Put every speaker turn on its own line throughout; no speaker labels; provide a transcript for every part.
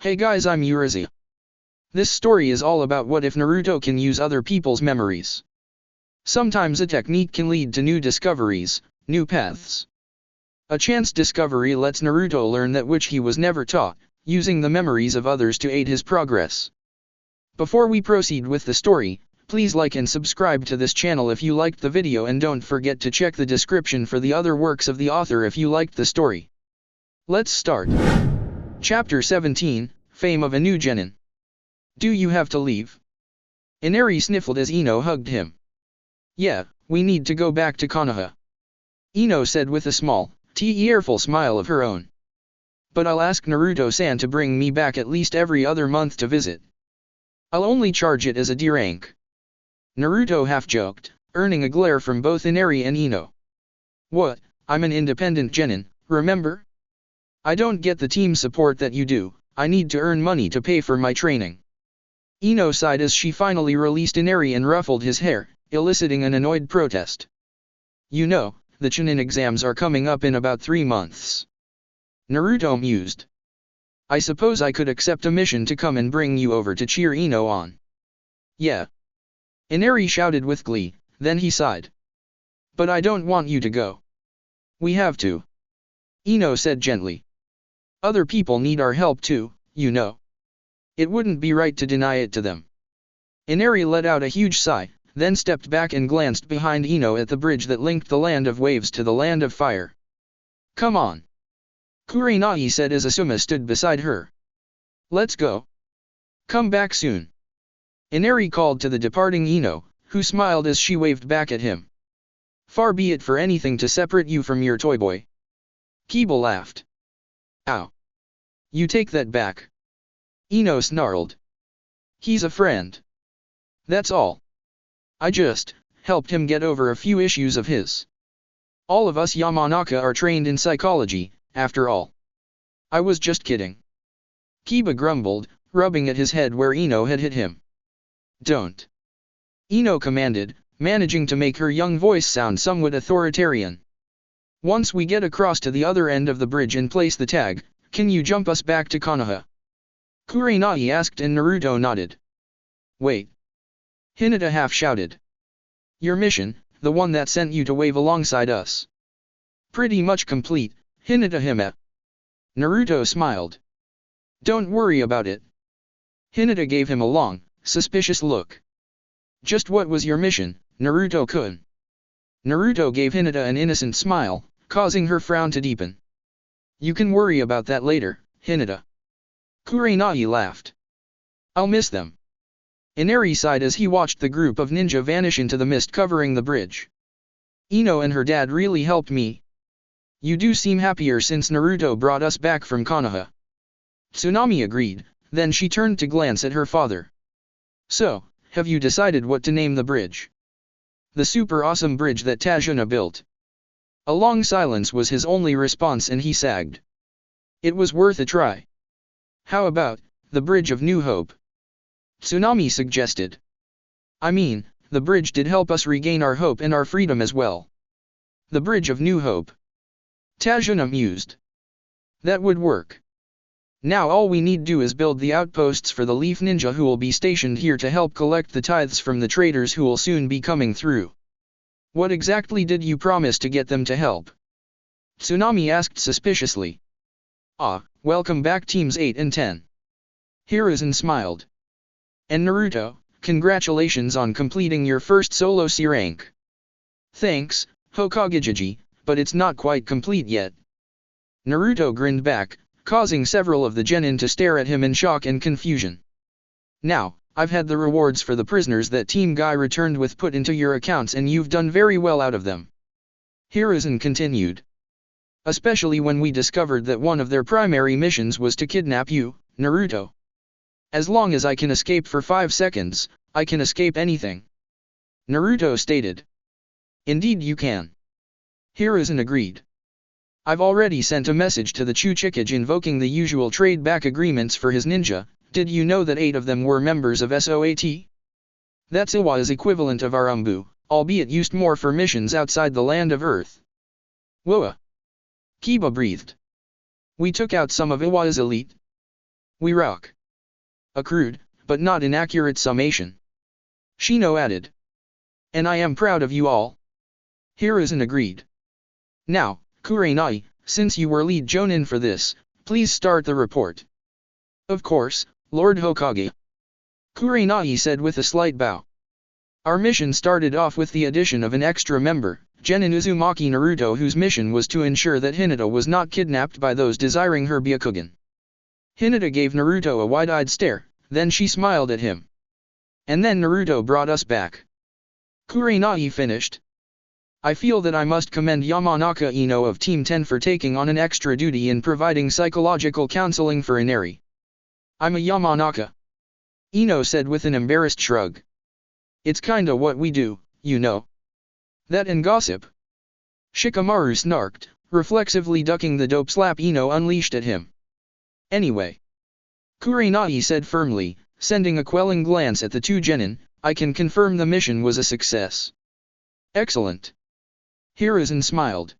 Hey guys, I'm Urizi. This story is all about what if Naruto can use other people's memories. Sometimes a technique can lead to new discoveries, new paths. A chance discovery lets Naruto learn that which he was never taught, using the memories of others to aid his progress. Before we proceed with the story, please like and subscribe to this channel if you liked the video, and don't forget to check the description for the other works of the author if you liked the story. Let's start. Chapter 17, Fame of a New Genin. Do you have to leave? Inari sniffled as Ino hugged him. Yeah, we need to go back to Konoha. Ino said with a small, tearful smile of her own. But I'll ask Naruto-san to bring me back at least every other month to visit. I'll only charge it as a D rank. Naruto half-joked, earning a glare from both Inari and Ino. What, I'm an independent genin, remember? I don't get the team support that you do, I need to earn money to pay for my training. Ino sighed as she finally released Inari and ruffled his hair, eliciting an annoyed protest. You know, the Chunin exams are coming up in about 3 months. Naruto mused. I suppose I could accept a mission to come and bring you over to cheer Ino on. Yeah. Inari shouted with glee, then he sighed. But I don't want you to go. We have to. Ino said gently. Other people need our help too, you know. It wouldn't be right to deny it to them. Inari let out a huge sigh, then stepped back and glanced behind Ino at the bridge that linked the land of waves to the land of fire. Come on. Kurenai said as Asuma stood beside her. Let's go. Come back soon. Inari called to the departing Ino, who smiled as she waved back at him. Far be it for anything to separate you from your toy boy. Kiba laughed. Ow. You take that back. Ino snarled. He's a friend. That's all. I just helped him get over a few issues of his. All of us Yamanaka are trained in psychology, after all. I was just kidding. Kiba grumbled, rubbing at his head where Ino had hit him. Don't. Ino commanded, managing to make her young voice sound somewhat authoritarian. Once we get across to the other end of the bridge and place the tag, can you jump us back to Konoha? Kurenai asked and Naruto nodded. Wait. Hinata half shouted. Your mission, the one that sent you to wave alongside us. Pretty much complete, Hinata Hime. Naruto smiled. Don't worry about it. Hinata gave him a long, suspicious look. Just what was your mission, Naruto-kun? Naruto gave Hinata an innocent smile, causing her frown to deepen. You can worry about that later, Hinata. Kurenai laughed. I'll miss them. Inari sighed as he watched the group of ninja vanish into the mist covering the bridge. Ino and her dad really helped me. You do seem happier since Naruto brought us back from Konoha. Tsunami agreed, then she turned to glance at her father. So, have you decided what to name the bridge? The super awesome bridge that Tajuna built. A long silence was his only response and he sagged. It was worth a try. How about, the Bridge of New Hope? Tsunami suggested. I mean, the bridge did help us regain our hope and our freedom as well. The Bridge of New Hope. Tajuna mused. That would work. Now all we need do is build the outposts for the Leaf Ninja who will be stationed here to help collect the tithes from the traders who will soon be coming through. What exactly did you promise to get them to help? Tsunami asked suspiciously. Ah, welcome back teams 8 and 10. Hiruzen smiled. And Naruto, congratulations on completing your first solo C rank. Thanks, Hokage, but it's not quite complete yet. Naruto grinned back, causing several of the genin to stare at him in shock and confusion. Now, I've had the rewards for the prisoners that Team Guy returned with put into your accounts and you've done very well out of them. Hiruzen continued. Especially when we discovered that one of their primary missions was to kidnap you, Naruto. As long as I can escape for 5 seconds, I can escape anything. Naruto stated. Indeed you can. Hiruzen agreed. I've already sent a message to the Chuchikage invoking the usual trade-back agreements for his ninja. Did you know that 8 of them were members of SOAT? That's Iwa's equivalent of our Umbu, albeit used more for missions outside the land of Earth. Whoa! Kiba breathed. We took out some of Iwa's elite. We rock. A crude, but not inaccurate summation. Shino added. And I am proud of you all. Hiruzen agreed. Now, Kurenai, since you were lead Jonin for this, please start the report. Of course, Lord Hokage. Kurenai said with a slight bow. Our mission started off with the addition of an extra member, Genin Uzumaki Naruto, whose mission was to ensure that Hinata was not kidnapped by those desiring her Byakugan. Hinata gave Naruto a wide-eyed stare, then she smiled at him. And then Naruto brought us back. Kurenai finished. I feel that I must commend Yamanaka Ino of Team 10 for taking on an extra duty in providing psychological counseling for Inari. I'm a Yamanaka. Ino said with an embarrassed shrug. It's kinda what we do, you know. That and gossip. Shikamaru snarked, reflexively ducking the dope slap Ino unleashed at him. Anyway. Kurenai said firmly, sending a quelling glance at the two genin, I can confirm the mission was a success. Excellent. Hiruzen smiled.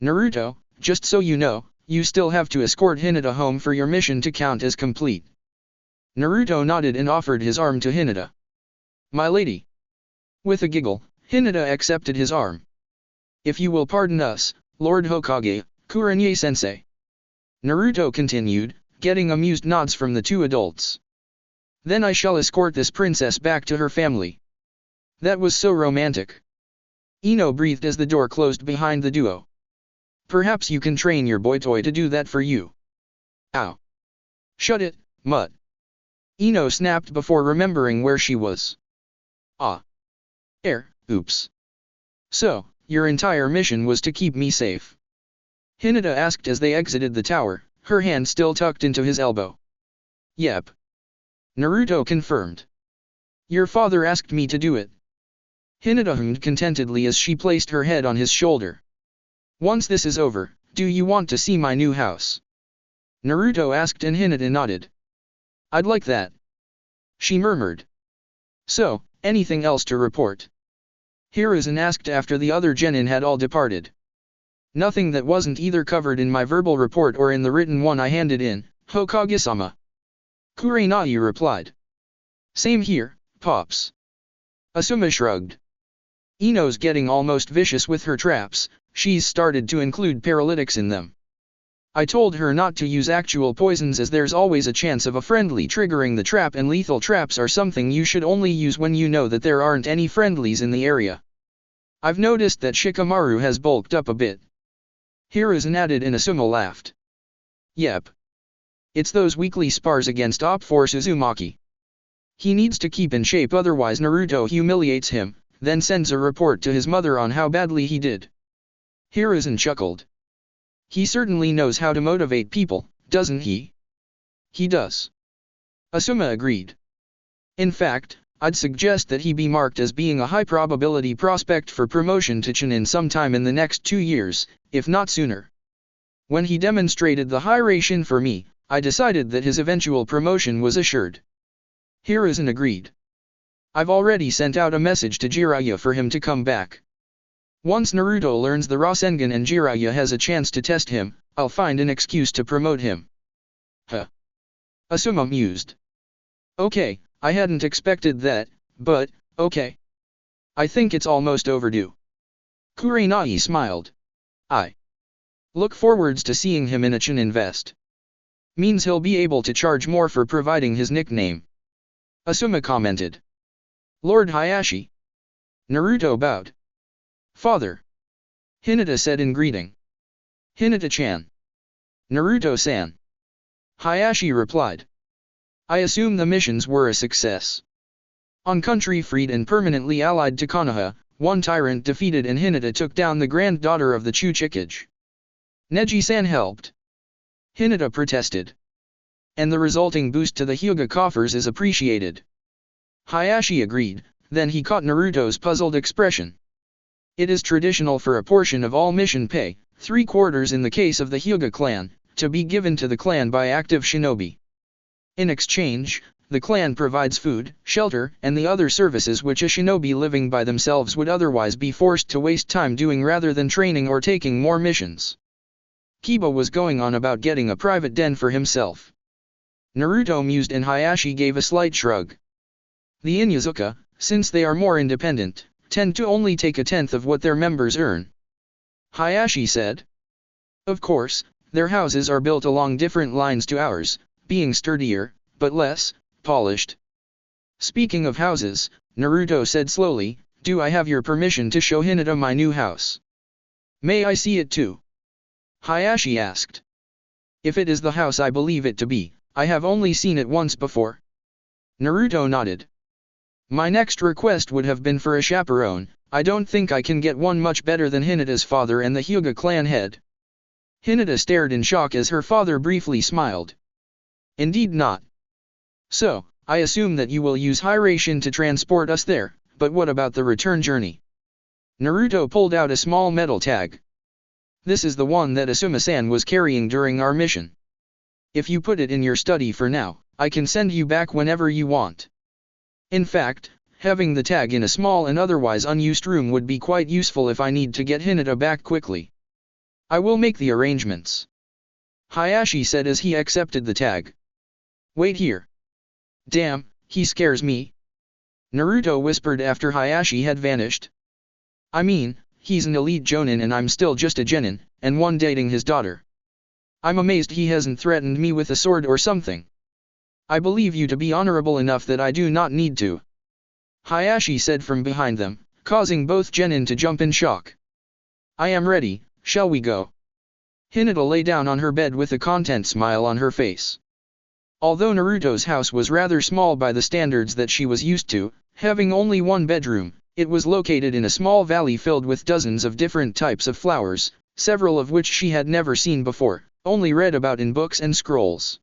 Naruto, just so you know, you still have to escort Hinata home for your mission to count as complete. Naruto nodded and offered his arm to Hinata. My lady. With a giggle, Hinata accepted his arm. If you will pardon us, Lord Hokage, Kurenai-sensei. Naruto continued, getting amused nods from the two adults. Then I shall escort this princess back to her family. That was so romantic. Ino breathed as the door closed behind the duo. Perhaps you can train your boy toy to do that for you. Ow. Shut it, mutt. Ino snapped before remembering where she was. Ah. Oops. So, your entire mission was to keep me safe? Hinata asked as they exited the tower, her hand still tucked into his elbow. Yep. Naruto confirmed. Your father asked me to do it. Hinata hummed contentedly as she placed her head on his shoulder. Once this is over, do you want to see my new house? Naruto asked and Hinata nodded. I'd like that. She murmured. So, anything else to report? Hiruzen asked after the other genin had all departed. Nothing that wasn't either covered in my verbal report or in the written one I handed in, Hokage-sama. Kurenai replied. Same here, Pops. Asuma shrugged. Ino's getting almost vicious with her traps, she's started to include paralytics in them. I told her not to use actual poisons as there's always a chance of a friendly triggering the trap, and lethal traps are something you should only use when you know that there aren't any friendlies in the area. I've noticed that Shikamaru has bulked up a bit. Hiruzen added and Asuma laughed. Yep. It's those weekly spars against Op Force Uzumaki. He needs to keep in shape, otherwise Naruto humiliates him, then sends a report to his mother on how badly he did. Hiruzen chuckled. He certainly knows how to motivate people, doesn't he? He does. Asuma agreed. In fact, I'd suggest that he be marked as being a high probability prospect for promotion to Chunin sometime in the next 2 years, if not sooner. When he demonstrated the high ration for me, I decided that his eventual promotion was assured. Hiruzen agreed. I've already sent out a message to Jiraiya for him to come back. Once Naruto learns the Rasengan and Jiraiya has a chance to test him, I'll find an excuse to promote him. Huh. Asuma mused. Okay, I hadn't expected that, but, okay. I think it's almost overdue. Kurenai smiled. I look forwards to seeing him in a Chunin vest. Means he'll be able to charge more for providing his nickname. Asuma commented. Lord Hayashi. Naruto bowed. Father. Hinata said in greeting. Hinata-chan. Naruto-san. Hayashi replied. I assume the missions were a success. On country freed and permanently allied to Konoha, one tyrant defeated and Hinata took down the granddaughter of the Chuchikage. Neji-san helped. Hinata protested. And the resulting boost to the Hyuga coffers is appreciated. Hayashi agreed, then he caught Naruto's puzzled expression. It is traditional for a portion of all mission pay, 3/4 in the case of the Hyuga clan, to be given to the clan by active shinobi. In exchange, the clan provides food, shelter, and the other services which a shinobi living by themselves would otherwise be forced to waste time doing rather than training or taking more missions. Kiba was going on about getting a private den for himself. Naruto mused and Hayashi gave a slight shrug. The Inyazuka, since they are more independent, tend to only take a tenth of what their members earn. Hayashi said. Of course, their houses are built along different lines to ours, being sturdier, but less polished. Speaking of houses, Naruto said slowly, do I have your permission to show Hinata my new house? May I see it too? Hayashi asked. If it is the house I believe it to be, I have only seen it once before. Naruto nodded. My next request would have been for a chaperone. I don't think I can get one much better than Hinata's father and the Hyuga clan head. Hinata stared in shock as her father briefly smiled. Indeed not. So, I assume that you will use Hiration to transport us there, but what about the return journey? Naruto pulled out a small metal tag. This is the one that Asuma-san was carrying during our mission. If you put it in your study for now, I can send you back whenever you want. In fact, having the tag in a small and otherwise unused room would be quite useful if I need to get Hinata back quickly. I will make the arrangements. Hayashi said as he accepted the tag. Wait here. Damn, he scares me. Naruto whispered after Hayashi had vanished. I mean, he's an elite jonin and I'm still just a genin, and one dating his daughter. I'm amazed he hasn't threatened me with a sword or something. I believe you to be honorable enough that I do not need to. Hayashi said from behind them, causing both genin to jump in shock. I am ready, shall we go? Hinata lay down on her bed with a content smile on her face. Although Naruto's house was rather small by the standards that she was used to, having only one bedroom, it was located in a small valley filled with dozens of different types of flowers, several of which she had never seen before, only read about in books and scrolls.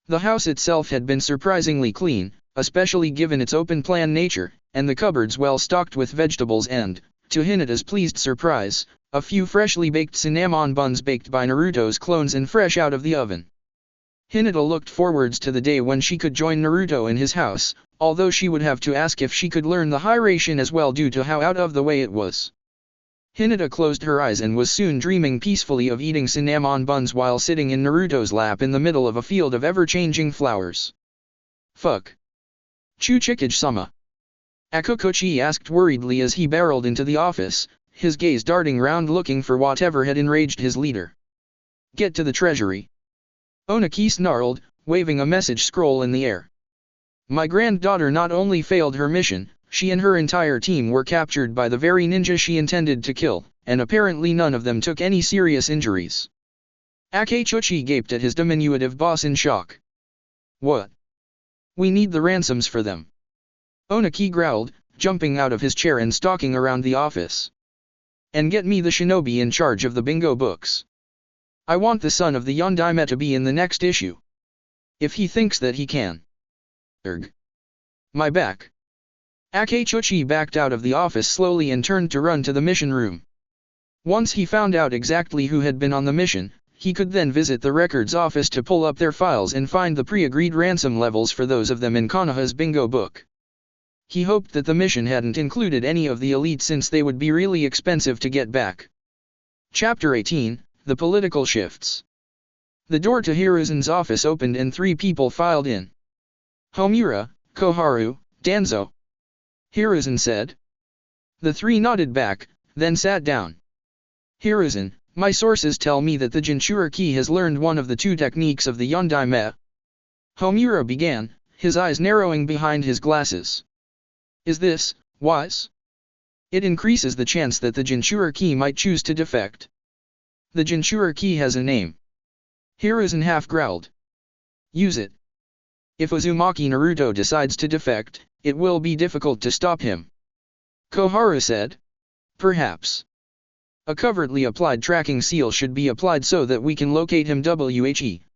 The house itself had been surprisingly clean, especially given its open-plan nature, and the cupboards well stocked with vegetables and, to Hinata's pleased surprise, a few freshly baked cinnamon buns baked by Naruto's clones and fresh out of the oven. Hinata looked forwards to the day when she could join Naruto in his house, although she would have to ask if she could learn the Hiration as well due to how out of the way it was. Hinata closed her eyes and was soon dreaming peacefully of eating cinnamon buns while sitting in Naruto's lap in the middle of a field of ever-changing flowers. Fuck. Chuchikage-sama. Akukochi asked worriedly as he barreled into the office, his gaze darting round looking for whatever had enraged his leader. Get to the treasury. Onaki snarled, waving a message scroll in the air. My granddaughter not only failed her mission, she and her entire team were captured by the very ninja she intended to kill, and apparently none of them took any serious injuries. Akachuchi gaped at his diminutive boss in shock. What? We need the ransoms for them. Onaki growled, jumping out of his chair and stalking around the office. And get me the shinobi in charge of the bingo books. I want the son of the Yondaime to be in the next issue. If he thinks that he can. Erg. My back. Akachuchi backed out of the office slowly and turned to run to the mission room. Once he found out exactly who had been on the mission, he could then visit the records office to pull up their files and find the pre-agreed ransom levels for those of them in Konoha's bingo book. He hoped that the mission hadn't included any of the elite since they would be really expensive to get back. Chapter 18, The Political Shifts. The door to Hiruzen's office opened and 3 people filed in. Homura, Koharu, Danzo. Hiruzen said. The 3 nodded back, then sat down. Hiruzen, my sources tell me that the Jinchuriki has learned one of the 2 techniques of the Yondaime. Homura began, his eyes narrowing behind his glasses. Is this wise? It increases the chance that the Jinchuriki might choose to defect. The Jinchuriki has a name. Hiruzen half growled. Use it. If Uzumaki Naruto decides to defect, it will be difficult to stop him. Koharu said. Perhaps. A covertly applied tracking seal should be applied so that we can locate him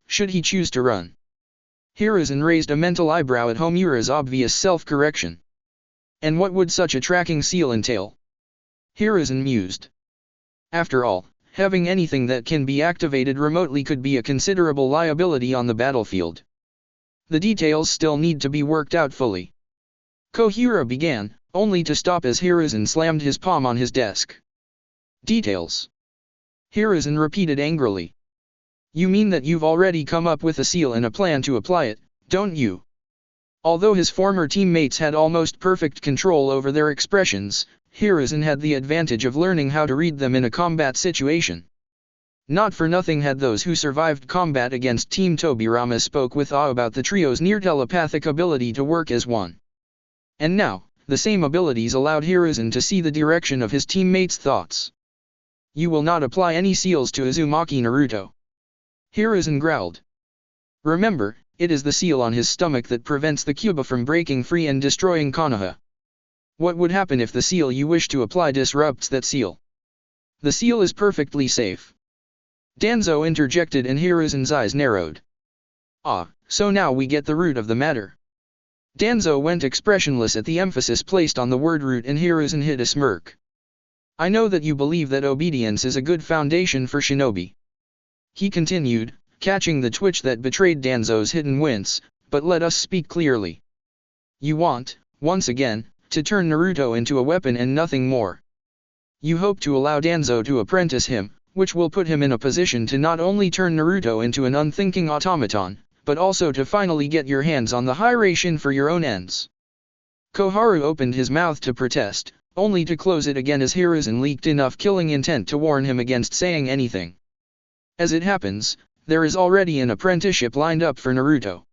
should he choose to run. Hiruzen raised a mental eyebrow at Homura's obvious self-correction. And what would such a tracking seal entail? Hiruzen mused. After all, having anything that can be activated remotely could be a considerable liability on the battlefield. The details still need to be worked out fully. Kohira began, only to stop as Hiruzen slammed his palm on his desk. Details. Hiruzen repeated angrily. You mean that you've already come up with a seal and a plan to apply it, don't you? Although his former teammates had almost perfect control over their expressions, Hiruzen had the advantage of learning how to read them in a combat situation. Not for nothing had those who survived combat against Team Tobirama spoke with awe about the trio's near telepathic ability to work as one. And now, the same abilities allowed Hiruzen to see the direction of his teammates' thoughts. You will not apply any seals to Uzumaki Naruto. Hiruzen growled. Remember, it is the seal on his stomach that prevents the Kyuubi from breaking free and destroying Konoha. What would happen if the seal you wish to apply disrupts that seal? The seal is perfectly safe. Danzo interjected and Hiruzen's eyes narrowed. Ah, so now we get the root of the matter. Danzo went expressionless at the emphasis placed on the word root and Hiruzen hid a smirk. I know that you believe that obedience is a good foundation for shinobi. He continued, catching the twitch that betrayed Danzo's hidden wince, but let us speak clearly. You want, once again, to turn Naruto into a weapon and nothing more. You hope to allow Danzo to apprentice him, which will put him in a position to not only turn Naruto into an unthinking automaton, but also to finally get your hands on the Hiraishin for your own ends. Koharu opened his mouth to protest, only to close it again as Hiruzen leaked enough killing intent to warn him against saying anything. As it happens, there is already an apprenticeship lined up for Naruto.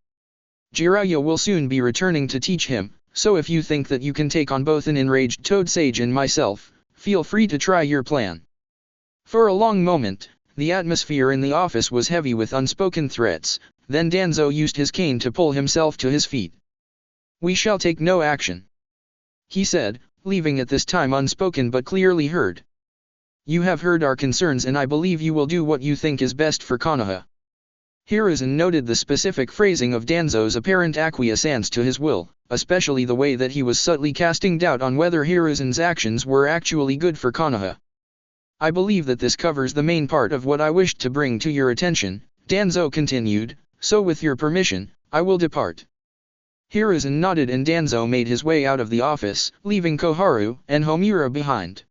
Jiraiya will soon be returning to teach him, so if you think that you can take on both an enraged Toad Sage and myself, feel free to try your plan. For a long moment, the atmosphere in the office was heavy with unspoken threats, then Danzo used his cane to pull himself to his feet. We shall take no action, he said, leaving it this time unspoken but clearly heard. You have heard our concerns and I believe you will do what you think is best for Konoha. Hiruzen noted the specific phrasing of Danzo's apparent acquiescence to his will, especially the way that he was subtly casting doubt on whether Hiruzen's actions were actually good for Konoha. I believe that this covers the main part of what I wished to bring to your attention, Danzo continued, so with your permission, I will depart. Hiruzen nodded and Danzo made his way out of the office, leaving Koharu and Homura behind.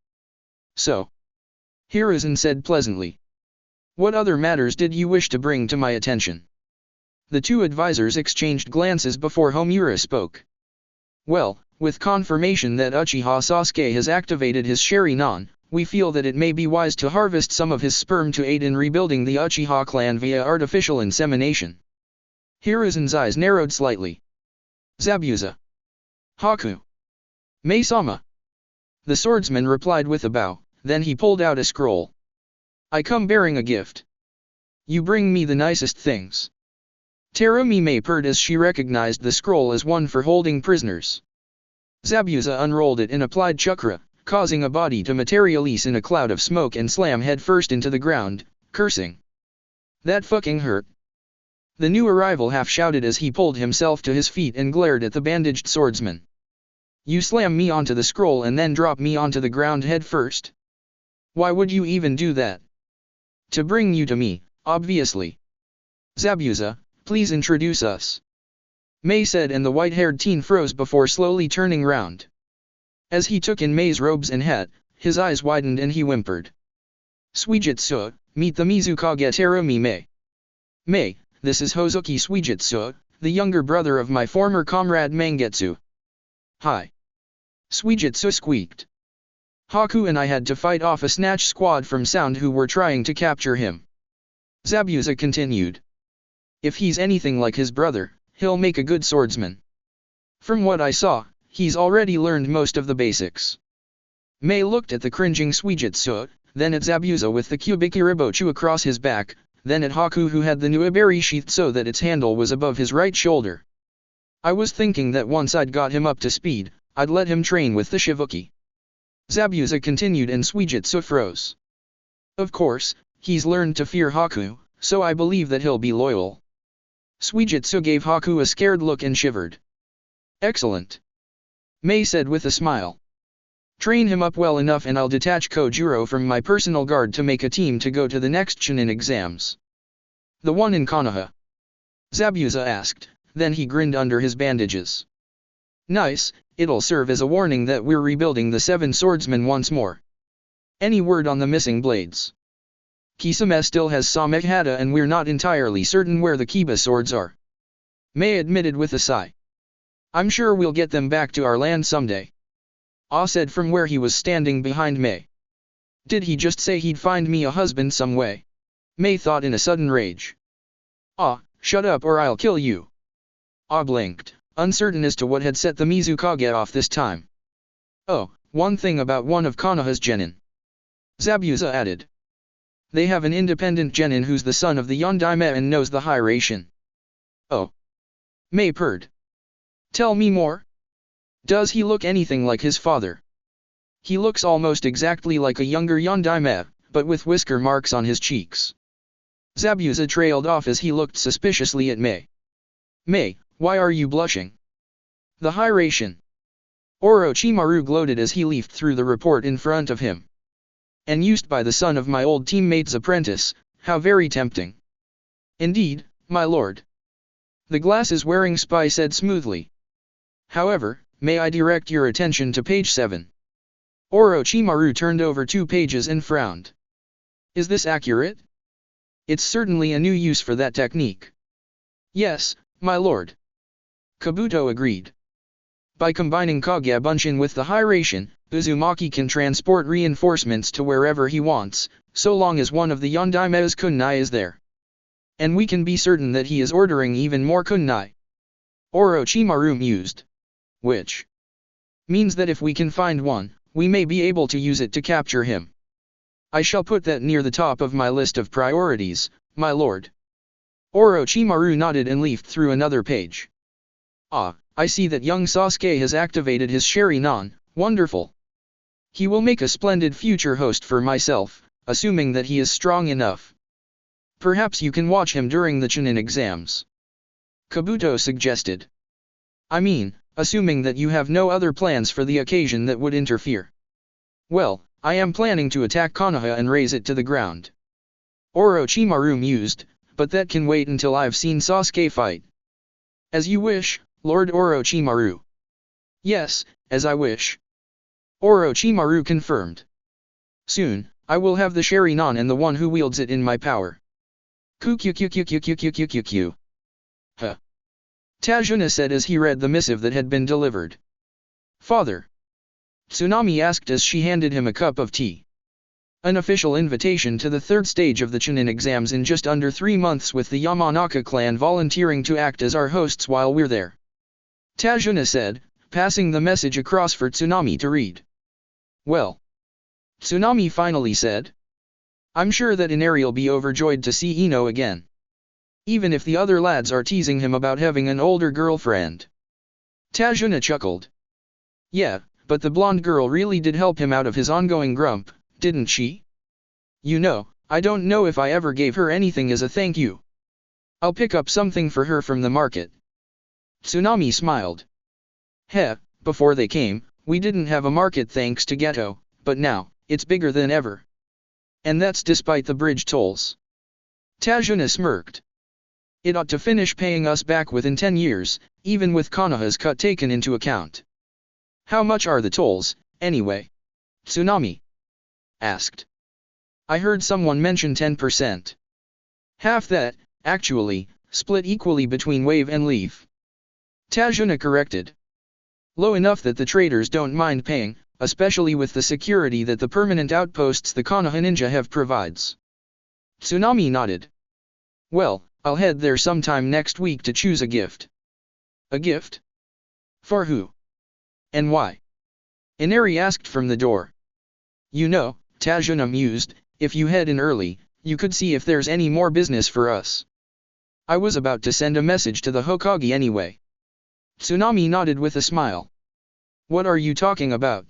So, Hiruzen said pleasantly. What other matters did you wish to bring to my attention? The two advisors exchanged glances before Homura spoke. Well, with confirmation that Uchiha Sasuke has activated his Sharingan, we feel that it may be wise to harvest some of his sperm to aid in rebuilding the Uchiha clan via artificial insemination. Hiruzen's eyes narrowed slightly. Zabuza. Haku. Mei-sama. The swordsman replied with a bow, then he pulled out a scroll. I come bearing a gift. You bring me the nicest things. Terumi Mei purred as she recognized the scroll as one for holding prisoners. Zabuza unrolled it and applied chakra, causing a body to materialize in a cloud of smoke and slam headfirst into the ground, cursing. That fucking hurt. The new arrival half shouted as he pulled himself to his feet and glared at the bandaged swordsman. You slam me onto the scroll and then drop me onto the ground head first? Why would you even do that? To bring you to me, obviously. Zabuza, please introduce us. Mei said and the white-haired teen froze before slowly turning round. As he took in Mei's robes and hat, his eyes widened and he whimpered. Suijutsu, meet the Mizukage Terumi Mei. Mei, this is Hozuki Suijutsu, the younger brother of my former comrade Mangetsu. Hi. Suijutsu squeaked. Haku and I had to fight off a snatch squad from Sound who were trying to capture him. Zabuza continued. If he's anything like his brother, he'll make a good swordsman. From what I saw, he's already learned most of the basics. Mei looked at the cringing Suijutsu, then at Zabuza with the Kubikiribochu across his back, then at Haku who had the Nuiberi sheathed so that its handle was above his right shoulder. I was thinking that once I'd got him up to speed, I'd let him train with the Shivuki. Zabuza continued and Suijutsu froze. Of course, he's learned to fear Haku, so I believe that he'll be loyal. Suijutsu gave Haku a scared look and shivered. Excellent. Mei said with a smile. Train him up well enough and I'll detach Kojuro from my personal guard to make a team to go to the next Chunin exams. The one in Konoha? Zabuza asked, then he grinned under his bandages. Nice, it'll serve as a warning that we're rebuilding the Seven Swordsmen once more. Any word on the missing blades? Kisame still has Samehada and we're not entirely certain where the Kiba swords are. Mei admitted with a sigh. I'm sure we'll get them back to our land someday. Ah said from where he was standing behind Mei. Did he just say he'd find me a husband some way? Mei thought in a sudden rage. Ah, shut up or I'll kill you. Ah blinked, uncertain as to what had set the Mizukage off this time. Oh, one thing about one of Konoha's genin. Zabuza added. They have an independent genin who's the son of the Yondaime and knows the Hiraishin. Oh. Mei purred. Tell me more. Does he look anything like his father? He looks almost exactly like a younger Yondaime, but with whisker marks on his cheeks. Zabuza trailed off as he looked suspiciously at Mei. Mei, why are you blushing? The Hiraishin. Orochimaru gloated as he leafed through the report in front of him. And used by the son of my old teammate's apprentice, how very tempting. Indeed, my lord. The glasses-wearing spy said smoothly. However, may I direct your attention to page 7. Orochimaru turned over 2 pages and frowned. Is this accurate? It's certainly a new use for that technique. Yes, my lord. Kabuto agreed. By combining Kage Bunshin with the Hiraishin, Uzumaki can transport reinforcements to wherever he wants, so long as one of the Yondaime's kunai is there. And we can be certain that he is ordering even more kunai. Orochimaru mused. Which means that if we can find one, we may be able to use it to capture him. I shall put that near the top of my list of priorities, my lord. Orochimaru nodded and leafed through another page. Ah, I see that young Sasuke has activated his Sharingan, wonderful. He will make a splendid future host for myself, assuming that he is strong enough. Perhaps you can watch him during the Chunin exams. Kabuto suggested. I mean, assuming that you have no other plans for the occasion that would interfere. Well, I am planning to attack Konoha and raze it to the ground. Orochimaru mused, but that can wait until I've seen Sasuke fight. As you wish, Lord Orochimaru. Yes, as I wish. Orochimaru confirmed. Soon, I will have the Sharingan and the one who wields it in my power. Huh. Tajuna said as he read the missive that had been delivered. Father. Tsunami asked as she handed him a cup of tea. An official invitation to the 3rd stage of the Chunin exams in just under 3 months with the Yamanaka clan volunteering to act as our hosts while we're there. Tajuna said, passing the message across for Tsunami to read. Well. Tsunami finally said. I'm sure that Inari'll be overjoyed to see Ino again. Even if the other lads are teasing him about having an older girlfriend. Tajuna chuckled. Yeah, but the blonde girl really did help him out of his ongoing grump, didn't she? You know, I don't know if I ever gave her anything as a thank you. I'll pick up something for her from the market. Tsunami smiled. Heh, before they came, we didn't have a market thanks to Geto, but now, it's bigger than ever. And that's despite the bridge tolls. Tajuna smirked. It ought to finish paying us back within 10 years, even with Konoha's cut taken into account. How much are the tolls, anyway? Tsunami asked. I heard someone mention 10%. Half that, actually, split equally between Wave and Leaf. Tajuna corrected. Low enough that the traders don't mind paying, especially with the security that the permanent outposts the Konoha ninja have provides. Tsunami nodded. Well, I'll head there sometime next week to choose a gift. A gift? For who? And why? Inari asked from the door. You know, Tajuna mused, if you head in early, you could see if there's any more business for us. I was about to send a message to the Hokage anyway. Tsunami nodded with a smile. What are you talking about?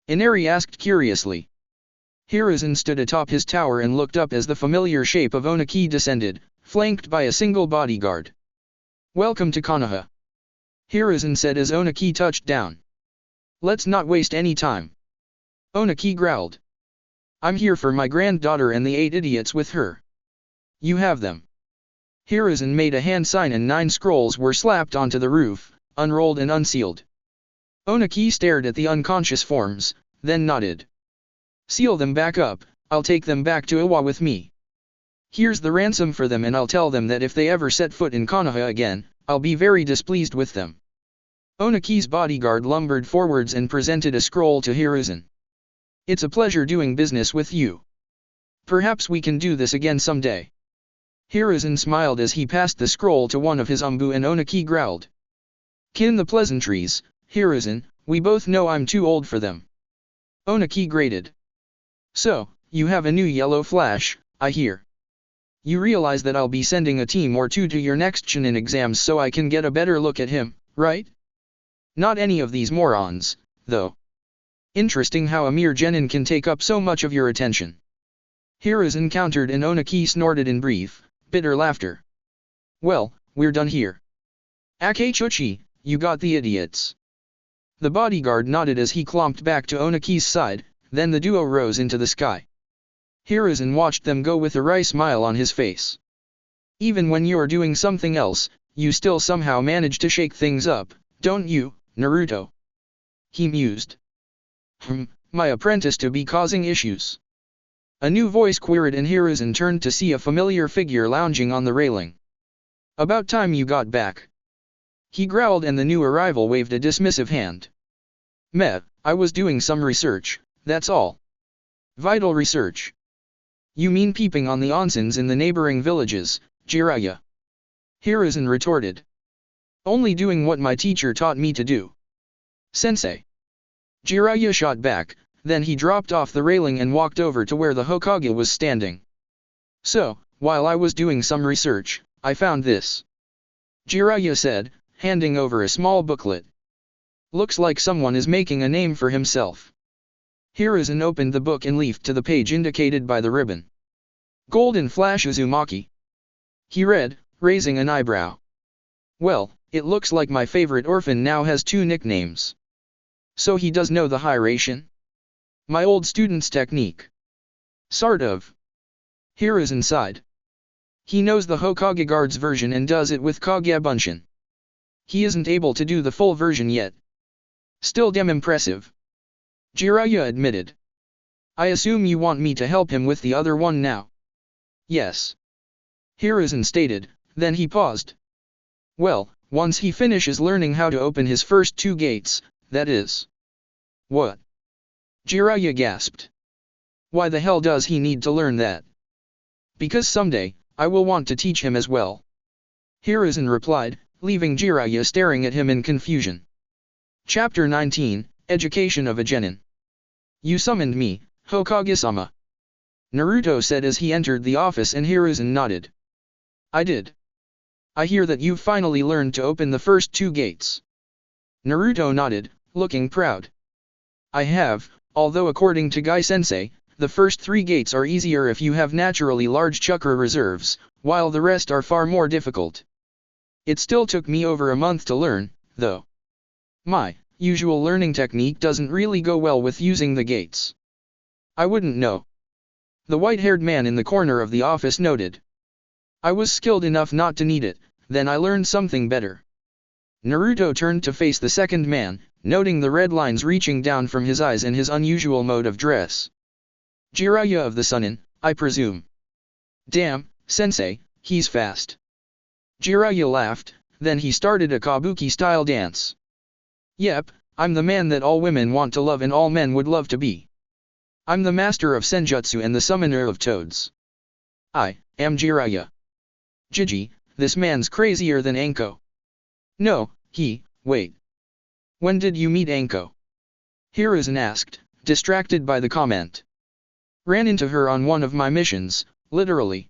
Inari asked curiously. Hiruzen stood atop his tower and looked up as the familiar shape of Oniki descended, flanked by a single bodyguard. Welcome to Konoha. Hiruzen said as Oniki touched down. Let's not waste any time. Oniki growled. I'm here for my granddaughter and the 8 idiots with her. You have them. Hiruzen made a hand sign and 9 scrolls were slapped onto the roof, unrolled and unsealed. Oniki stared at the unconscious forms, then nodded. Seal them back up, I'll take them back to Iwa with me. Here's the ransom for them, and I'll tell them that if they ever set foot in Konoha again, I'll be very displeased with them. Onaki's bodyguard lumbered forwards and presented a scroll to Hiruzen. It's a pleasure doing business with you. Perhaps we can do this again someday. Hiruzen smiled as he passed the scroll to one of his umbu, and Onaki growled. Kin the pleasantries, Hiruzen, we both know I'm too old for them. Onaki grated. So, you have a new yellow flash, I hear. You realize that I'll be sending a team or two to your next Genin exams so I can get a better look at him, right? Not any of these morons, though. Interesting how a mere Genin can take up so much of your attention. Hiruzen countered, and Onaki snorted in brief, bitter laughter. Well, we're done here. Akechuchi, you got the idiots. The bodyguard nodded as he clomped back to Onaki's side, then the duo rose into the sky. Hiruzen watched them go with a wry smile on his face. Even when you're doing something else, you still somehow manage to shake things up, don't you, Naruto? He mused. My apprentice to be causing issues. A new voice queried, and Hiruzen turned to see a familiar figure lounging on the railing. About time you got back. He growled, and the new arrival waved a dismissive hand. Meh, I was doing some research, that's all. Vital research. You mean peeping on the onsens in the neighboring villages, Jiraiya? Hiruzen retorted. Only doing what my teacher taught me to do. Sensei. Jiraiya shot back, then he dropped off the railing and walked over to where the Hokage was standing. So, while I was doing some research, I found this. Jiraiya said, handing over a small booklet. Looks like someone is making a name for himself. Hiruzen opened the book and leafed to the page indicated by the ribbon. Golden Flash Uzumaki. He read, raising an eyebrow. Well, it looks like my favorite orphan now has 2 nicknames. So he does know the Hiration? My old student's technique. Sort of. Hiruzen sighed. He knows the Hokage Guard's version and does it with Kagebunshin. He isn't able to do the full version yet. Still damn impressive. Jiraiya admitted. I assume you want me to help him with the other one now? Yes. Hiruzen stated, then he paused. Well, once he finishes learning how to open his first 2 gates, that is. What? Jiraiya gasped. Why the hell does he need to learn that? Because someday, I will want to teach him as well. Hiruzen replied, leaving Jiraiya staring at him in confusion. Chapter 19, Education of a Genin. You summoned me, Hokage-sama. Naruto said as he entered the office, and Hiruzen nodded. I did. I hear that you've finally learned to open the first 2 gates. Naruto nodded, looking proud. I have, although according to Gai-sensei, the first 3 gates are easier if you have naturally large chakra reserves, while the rest are far more difficult. It still took me over a month to learn, though. My usual learning technique doesn't really go well with using the gates. I wouldn't know. The white-haired man in the corner of the office noted. I was skilled enough not to need it, then I learned something better. Naruto turned to face the second man, noting the red lines reaching down from his eyes and his unusual mode of dress. Jiraiya of the Sunin, I presume. Damn, sensei, he's fast. Jiraiya laughed, then he started a kabuki-style dance. Yep, I'm the man that all women want to love and all men would love to be. I'm the master of senjutsu and the summoner of toads. I am Jiraiya. Jiji, this man's crazier than Anko. No, wait. When did you meet Anko? Hiruzen asked, distracted by the comment. Ran into her on one of my missions, literally.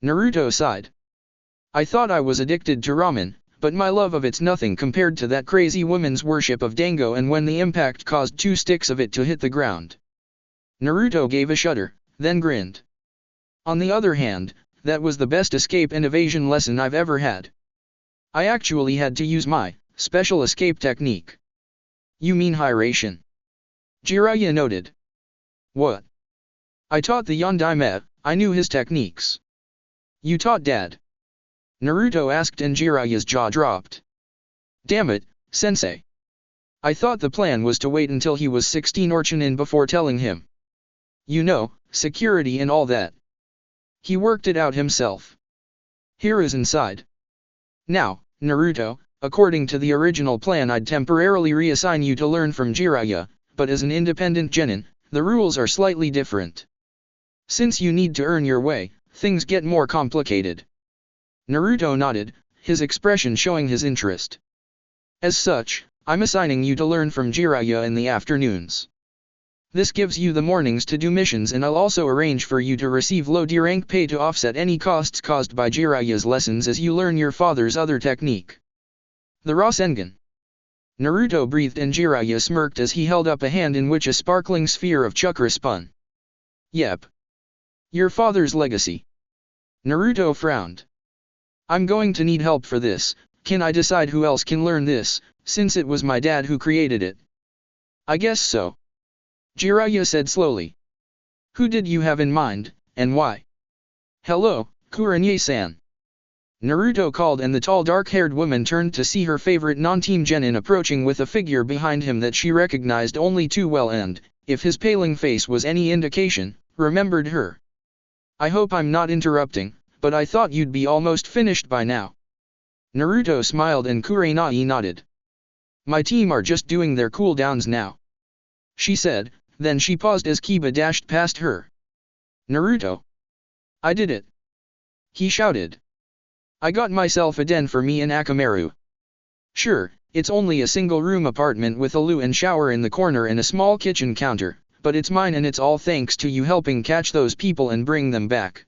Naruto sighed. I thought I was addicted to ramen, but my love of it's nothing compared to that crazy woman's worship of dango, and when the impact caused 2 sticks of it to hit the ground. Naruto gave a shudder, then grinned. On the other hand, that was the best escape and evasion lesson I've ever had. I actually had to use my special escape technique. You mean Hiration? Jiraiya noted. What? I taught the Yondaime, I knew his techniques. You taught Dad? Naruto asked, and Jiraiya's jaw dropped. Damn it, sensei. I thought the plan was to wait until he was 16 or Chunin before telling him. You know, security and all that. He worked it out himself. Here is inside. Now, Naruto, according to the original plan I'd temporarily reassign you to learn from Jiraiya, but as an independent genin, the rules are slightly different. Since you need to earn your way, things get more complicated. Naruto nodded, his expression showing his interest. As such, I'm assigning you to learn from Jiraiya in the afternoons. This gives you the mornings to do missions, and I'll also arrange for you to receive low D-rank pay to offset any costs caused by Jiraiya's lessons as you learn your father's other technique. The Rasengan. Naruto breathed and Jiraiya smirked as he held up a hand in which a sparkling sphere of chakra spun. Yep. Your father's legacy. Naruto frowned. I'm going to need help for this. Can I decide who else can learn this, since it was my dad who created it? I guess so. Jiraiya said slowly. Who did you have in mind, and why? Hello, Kurenye-san. Naruto called, and the tall dark-haired woman turned to see her favorite non-team genin approaching with a figure behind him that she recognized only too well and, if his paling face was any indication, remembered her. I hope I'm not interrupting, but I thought you'd be almost finished by now. Naruto smiled and Kurenai nodded. My team are just doing their cooldowns now, she said, then she paused as Kiba dashed past her. Naruto. I did it. He shouted. I got myself a den for me and Akamaru. Sure, it's only a single-room apartment with a loo and shower in the corner and a small kitchen counter, but it's mine, and it's all thanks to you helping catch those people and bring them back.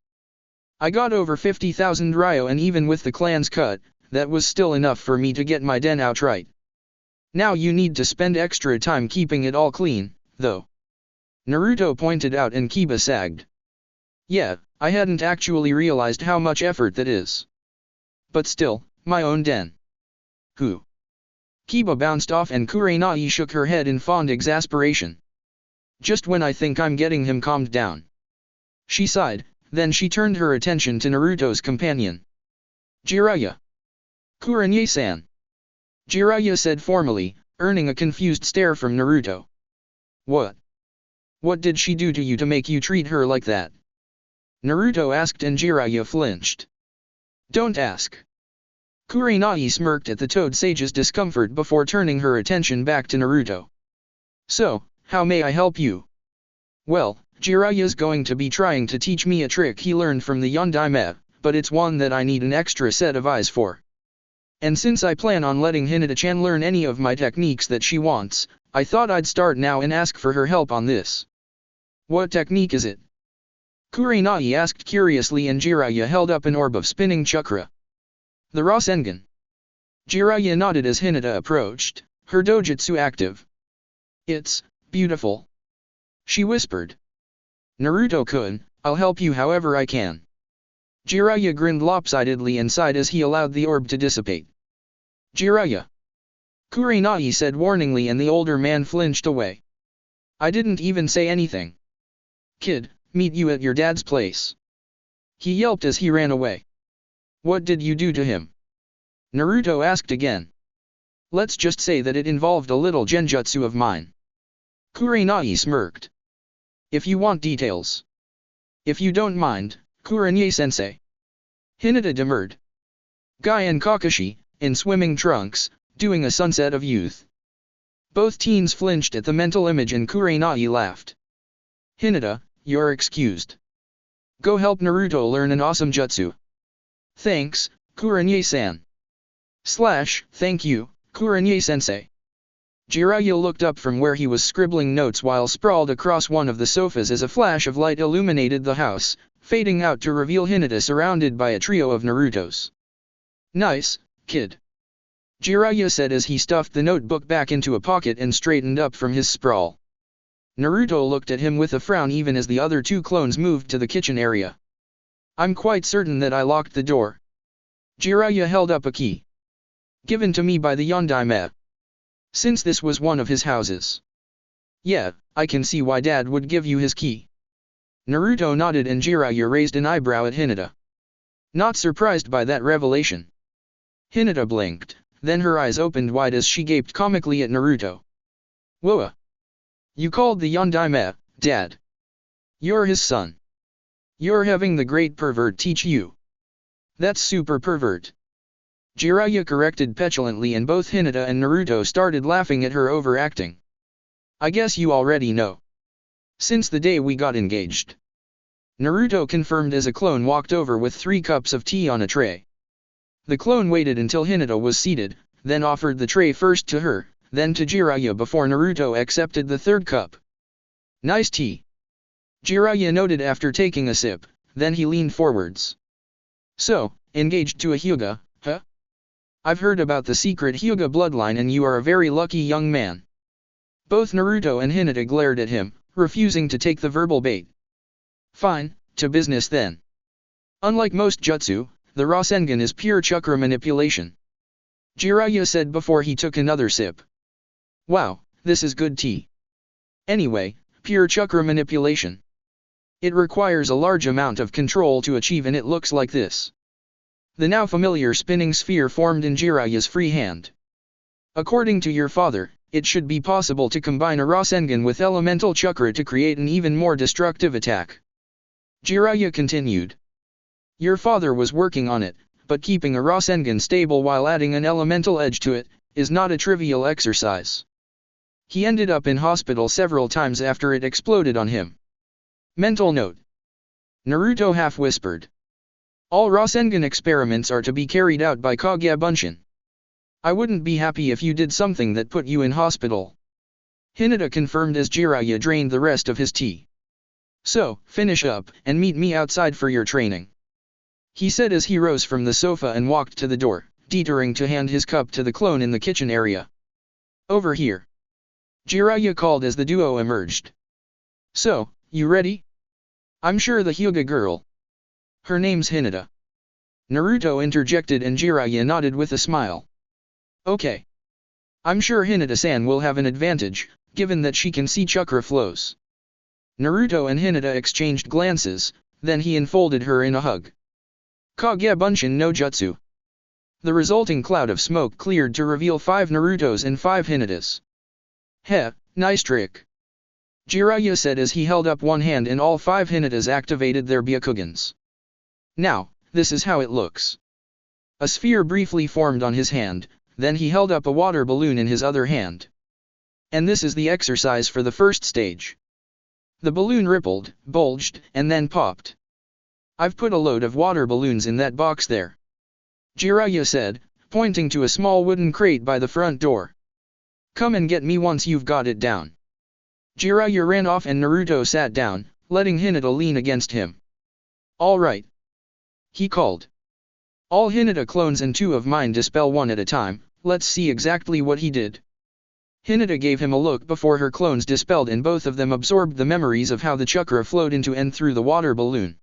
I got over 50,000 ryo, and even with the clan's cut, that was still enough for me to get my den outright. Now you need to spend extra time keeping it all clean, though. Naruto pointed out, and Kiba sagged. Yeah, I hadn't actually realized how much effort that is. But still, my own den. Who? Kiba bounced off, and Kurenai shook her head in fond exasperation. Just when I think I'm getting him calmed down. She sighed, then she turned her attention to Naruto's companion. Jiraiya. Kurenye-san. Jiraiya said formally, earning a confused stare from Naruto. What? What did she do to you to make you treat her like that? Naruto asked, and Jiraiya flinched. Don't ask. Kurenai smirked at the Toad Sage's discomfort before turning her attention back to Naruto. So, how may I help you? Well, Jiraiya's going to be trying to teach me a trick he learned from the Yondaime, but it's one that I need an extra set of eyes for. And since I plan on letting Hinata-chan learn any of my techniques that she wants, I thought I'd start now and ask for her help on this. What technique is it? Kurenai asked curiously, and Jiraiya held up an orb of spinning chakra. The Rasengan. Jiraiya nodded as Hinata approached, her dojutsu active. It's beautiful, she whispered. Naruto-kun, I'll help you however I can. Jiraiya grinned lopsidedly and sighed as he allowed the orb to dissipate. Jiraiya. Kurenai said warningly, and the older man flinched away. I didn't even say anything. Kid, meet you at your dad's place. He yelped as he ran away. What did you do to him? Naruto asked again. Let's just say that it involved a little genjutsu of mine. Kurenai smirked. If you want details. If you don't mind, Kurenye-sensei. Hinata demurred. Guy and Kakashi, in swimming trunks, doing a sunset of youth. Both teens flinched at the mental image, and Kurenai laughed. Hinata, you're excused. Go help Naruto learn an awesome jutsu. Thanks, Kurenye-san. Thank you, Kurenye-sensei. Jiraiya looked up from where he was scribbling notes while sprawled across one of the sofas as a flash of light illuminated the house, fading out to reveal Hinata surrounded by a trio of Narutos. Nice, kid. Jiraiya said as he stuffed the notebook back into a pocket and straightened up from his sprawl. Naruto looked at him with a frown even as the other two clones moved to the kitchen area. I'm quite certain that I locked the door. Jiraiya held up a key. Given to me by the Yondaime. Since this was one of his houses. Yeah, I can see why Dad would give you his key. Naruto nodded, and Jiraiya raised an eyebrow at Hinata. Not surprised by that revelation. Hinata blinked, then her eyes opened wide as she gaped comically at Naruto. Whoa! You called the Yondaime, Dad? You're his son. You're having the great pervert teach you. That's super pervert. Jiraiya corrected petulantly, and both Hinata and Naruto started laughing at her overacting. I guess you already know. Since the day we got engaged. Naruto confirmed as a clone walked over with 3 cups of tea on a tray. The clone waited until Hinata was seated, then offered the tray first to her, then to Jiraiya before Naruto accepted the 3rd cup. Nice tea. Jiraiya noted after taking a sip, then he leaned forwards. So, engaged to a Hyuga, huh? I've heard about the secret Hyuga bloodline and you are a very lucky young man. Both Naruto and Hinata glared at him, refusing to take the verbal bait. Fine, to business then. Unlike most jutsu, the Rasengan is pure chakra manipulation. Jiraiya said before he took another sip. Wow, this is good tea. Anyway, pure chakra manipulation. It requires a large amount of control to achieve, and it looks like this. The now familiar spinning sphere formed in Jiraiya's free hand. According to your father, it should be possible to combine a Rasengan with elemental chakra to create an even more destructive attack. Jiraiya continued. Your father was working on it, but keeping a Rasengan stable while adding an elemental edge to it, is not a trivial exercise. He ended up in hospital several times after it exploded on him. Mental note. Naruto half-whispered. All Rasengan experiments are to be carried out by Kage Bunshin. I wouldn't be happy if you did something that put you in hospital. Hinata confirmed as Jiraiya drained the rest of his tea. So, finish up, and meet me outside for your training. He said as he rose from the sofa and walked to the door, detouring to hand his cup to the clone in the kitchen area. Over here. Jiraiya called as the duo emerged. So, you ready? I'm sure the Hyuga girl. Her name's Hinata. Naruto interjected and Jiraiya nodded with a smile. Okay. I'm sure Hinata-san will have an advantage, given that she can see chakra flows. Naruto and Hinata exchanged glances, then he enfolded her in a hug. Kage Bunshin no Jutsu. The resulting cloud of smoke cleared to reveal 5 Narutos and 5 Hinatas. Heh, nice trick. Jiraiya said as he held up one hand and all 5 Hinatas activated their Byakugans. Now, this is how it looks. A sphere briefly formed on his hand, then he held up a water balloon in his other hand. And this is the exercise for the first stage. The balloon rippled, bulged, and then popped. I've put a load of water balloons in that box there. Jiraiya said, pointing to a small wooden crate by the front door. Come and get me once you've got it down. Jiraiya ran off and Naruto sat down, letting Hinata lean against him. All right. He called. All Hinata clones and 2 of mine dispel one at a time, let's see exactly what he did. Hinata gave him a look before her clones dispelled and both of them absorbed the memories of how the chakra flowed into and through the water balloon.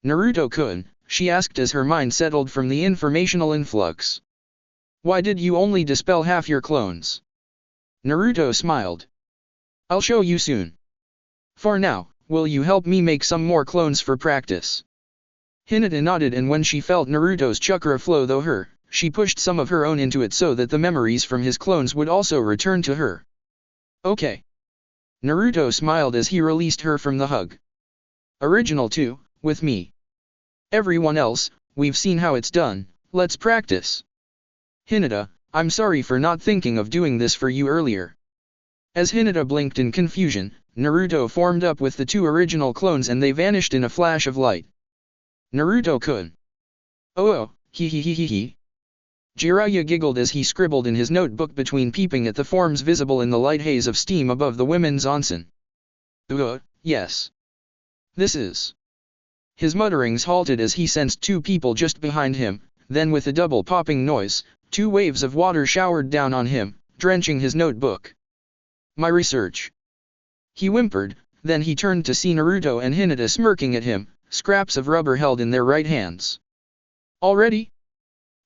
Naruto-kun, she asked as her mind settled from the informational influx. Why did you only dispel half your clones? Naruto smiled. I'll show you soon. For now, will you help me make some more clones for practice? Hinata nodded, and when she felt Naruto's chakra flow through her, she pushed some of her own into it so that the memories from his clones would also return to her. Okay. Naruto smiled as he released her from the hug. Original 2, with me. Everyone else, we've seen how it's done, let's practice. Hinata, I'm sorry for not thinking of doing this for you earlier. As Hinata blinked in confusion, Naruto formed up with the 2 original clones and they vanished in a flash of light. Naruto-kun. Oh, he. Jiraiya giggled as he scribbled in his notebook between peeping at the forms visible in the light haze of steam above the women's onsen. Yes. This is. His mutterings halted as he sensed 2 people just behind him, then with a double popping noise, 2 waves of water showered down on him, drenching his notebook. My research. He whimpered, then he turned to see Naruto and Hinata smirking at him, scraps of rubber held in their right hands. Already?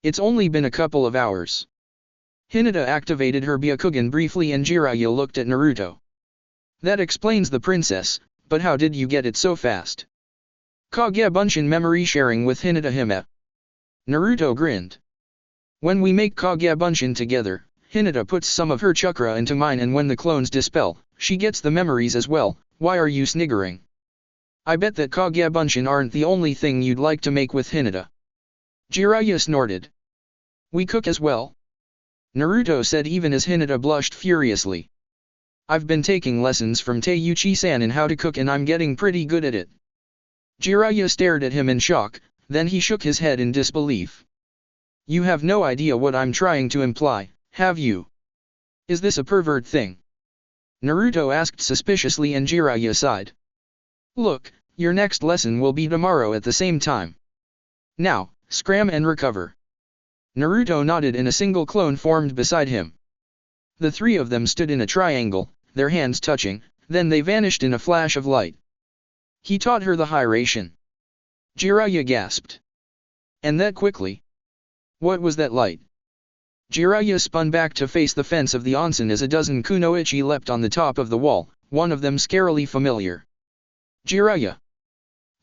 It's only been a couple of hours. Hinata activated her Byakugan briefly and Jiraiya looked at Naruto. That explains the princess, but how did you get it so fast? Kage Bunshin memory sharing with Hinata Hime. Naruto grinned. When we make Kage Bunshin together, Hinata puts some of her chakra into mine and when the clones dispel, she gets the memories as well. Why are you sniggering? I bet that Kagebunshin aren't the only thing you'd like to make with Hinata. Jiraiya snorted. We cook as well. Naruto said even as Hinata blushed furiously. I've been taking lessons from Teiuchi-san in how to cook and I'm getting pretty good at it. Jiraiya stared at him in shock, then he shook his head in disbelief. You have no idea what I'm trying to imply, have you? Is this a pervert thing? Naruto asked suspiciously and Jiraiya sighed. Look, your next lesson will be tomorrow at the same time. Now, scram and recover. Naruto nodded and a single clone formed beside him. The three of them stood in a triangle, their hands touching, then they vanished in a flash of light. He taught her the Hiraishin. Jiraiya gasped. And that quickly. What was that light? Jiraiya spun back to face the fence of the onsen as a dozen kunoichi leapt on the top of the wall, one of them scarily familiar. Jiraiya!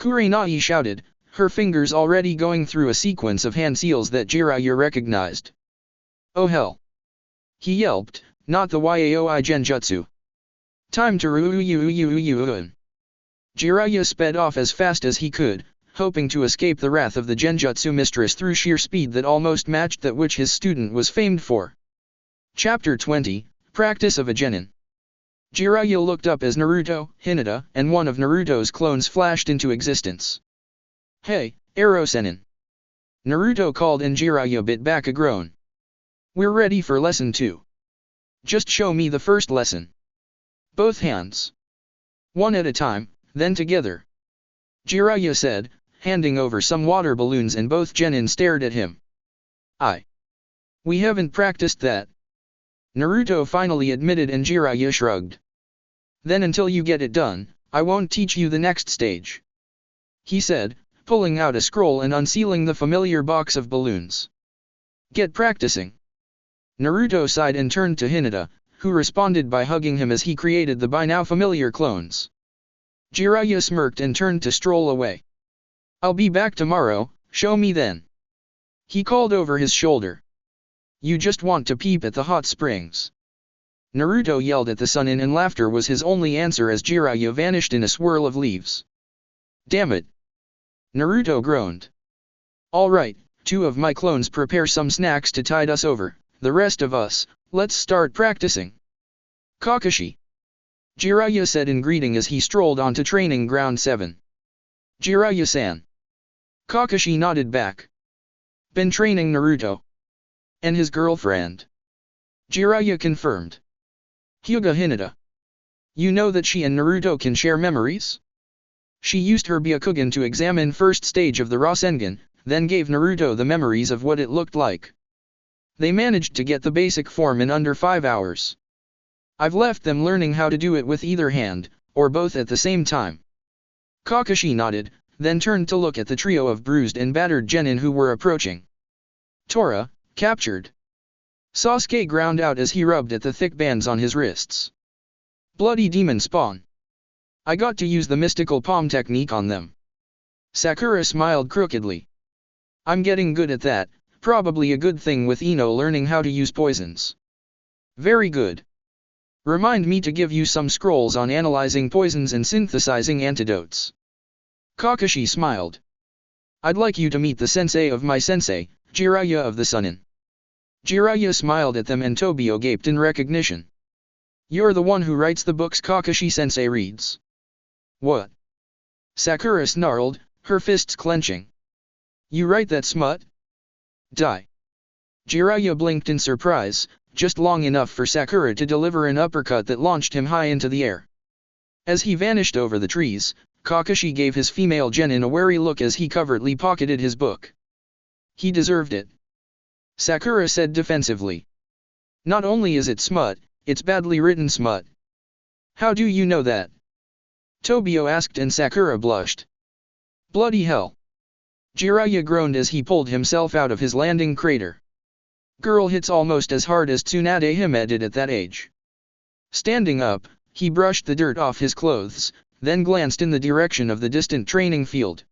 Kurenai shouted, her fingers already going through a sequence of hand seals that Jiraiya recognized. Oh hell! He yelped, not the yaoi genjutsu. Time to Ryuyuyuyuyuyuyun. Jiraiya sped off as fast as he could, hoping to escape the wrath of the genjutsu mistress through sheer speed that almost matched that which his student was famed for. Chapter 20, Practice of a Genin. Jiraiya looked up as Naruto, Hinata, and one of Naruto's clones flashed into existence. Hey, Arrow Senin! Naruto called and Jiraiya bit back a groan. We're ready for lesson 2. Just show me the first lesson. Both hands. One at a time, then together. Jiraiya said, handing over some water balloons and both genin stared at him. We haven't practiced that. Naruto finally admitted and Jiraiya shrugged. Then until you get it done, I won't teach you the next stage. He said, pulling out a scroll and unsealing the familiar box of balloons. Get practicing. Naruto sighed and turned to Hinata, who responded by hugging him as he created the by now familiar clones. Jiraiya smirked and turned to stroll away. I'll be back tomorrow, show me then. He called over his shoulder. You just want to peep at the hot springs. Naruto yelled at the sun and laughter was his only answer as Jiraiya vanished in a swirl of leaves. Damn it! Naruto groaned. All right, 2 of my clones prepare some snacks to tide us over, the rest of us, let's start practicing. Kakashi. Jiraiya said in greeting as he strolled onto training ground 7. Jiraiya-san. Kakashi nodded back. Been training Naruto. And his girlfriend. Jiraiya confirmed. Hyuga Hinata. You know that she and Naruto can share memories? She used her Byakugan to examine first stage of the Rasengan, then gave Naruto the memories of what it looked like. They managed to get the basic form in under 5 hours. I've left them learning how to do it with either hand, or both at the same time. Kakashi nodded, then turned to look at the trio of bruised and battered genin who were approaching. Tora, captured. Sasuke ground out as he rubbed at the thick bands on his wrists. Bloody demon spawn. I got to use the mystical palm technique on them. Sakura smiled crookedly. I'm getting good at that, probably a good thing with Ino learning how to use poisons. Very good. Remind me to give you some scrolls on analyzing poisons and synthesizing antidotes. Kakashi smiled. I'd like you to meet the sensei of my sensei, Jiraiya of the Sunin. Jiraiya smiled at them and Tobio gaped in recognition. You're the one who writes the books Kakashi-sensei reads. What? Sakura snarled, her fists clenching. You write that smut? Die. Jiraiya blinked in surprise, just long enough for Sakura to deliver an uppercut that launched him high into the air. As he vanished over the trees, Kakashi gave his female genin a wary look as he covertly pocketed his book. He deserved it. Sakura said defensively. Not only is it smut, it's badly written smut. How do you know that? Tobio asked and Sakura blushed. Bloody hell. Jiraiya groaned as he pulled himself out of his landing crater. Girl hits almost as hard as Tsunade Hime did at that age. Standing up, he brushed the dirt off his clothes, then glanced in the direction of the distant training field.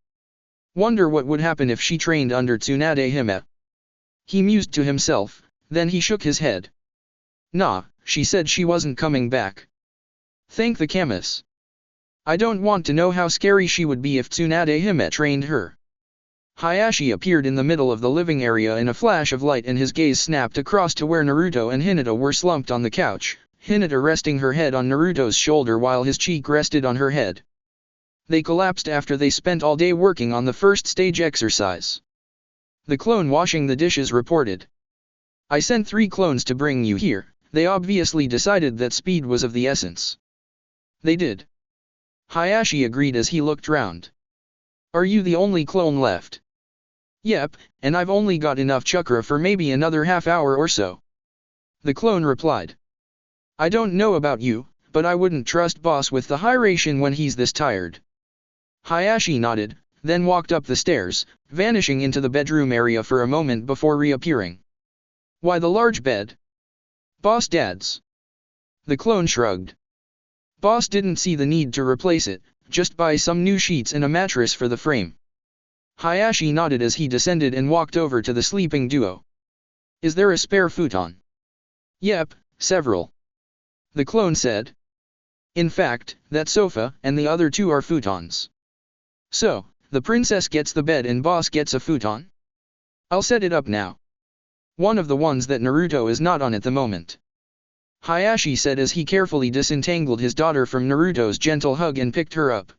Wonder what would happen if she trained under Tsunade Hime. He mused to himself, then he shook his head. Nah, she said she wasn't coming back. Thank the Camus. I don't want to know how scary she would be if Tsunade Hime trained her. Hayashi appeared in the middle of the living area in a flash of light, and his gaze snapped across to where Naruto and Hinata were slumped on the couch, Hinata resting her head on Naruto's shoulder while his cheek rested on her head. They collapsed after they spent all day working on the first stage exercise. The clone washing the dishes reported. I sent 3 clones to bring you here. They obviously decided that speed was of the essence. They did. Hayashi agreed as he looked round. Are you the only clone left? Yep, and I've only got enough chakra for maybe another half hour or so. The clone replied. I don't know about you, but I wouldn't trust boss with the hydration when he's this tired. Hayashi nodded, then walked up the stairs, vanishing into the bedroom area for a moment before reappearing. Why the large bed? Boss dad's. The clone shrugged. Boss didn't see the need to replace it, just buy some new sheets and a mattress for the frame. Hayashi nodded as he descended and walked over to the sleeping duo. Is there a spare futon? Yep, several. The clone said. In fact, that sofa and the other 2 are futons. So, the princess gets the bed and boss gets a futon? I'll set it up now. One of the ones that Naruto is not on at the moment. Hayashi said as he carefully disentangled his daughter from Naruto's gentle hug and picked her up.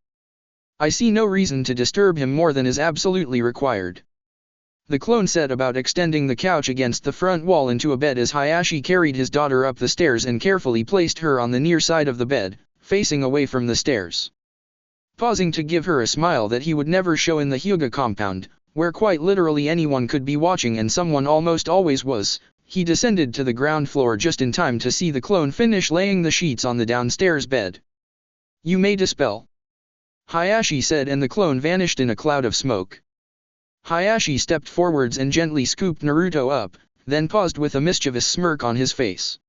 I see no reason to disturb him more than is absolutely required. The clone said about extending the couch against the front wall into a bed as Hayashi carried his daughter up the stairs and carefully placed her on the near side of the bed, facing away from the stairs. Pausing to give her a smile that he would never show in the Hyuga compound, where quite literally anyone could be watching and someone almost always was, he descended to the ground floor just in time to see the clone finish laying the sheets on the downstairs bed. You may dispel. Hayashi said, and the clone vanished in a cloud of smoke. Hayashi stepped forwards and gently scooped Naruto up, then paused with a mischievous smirk on his face.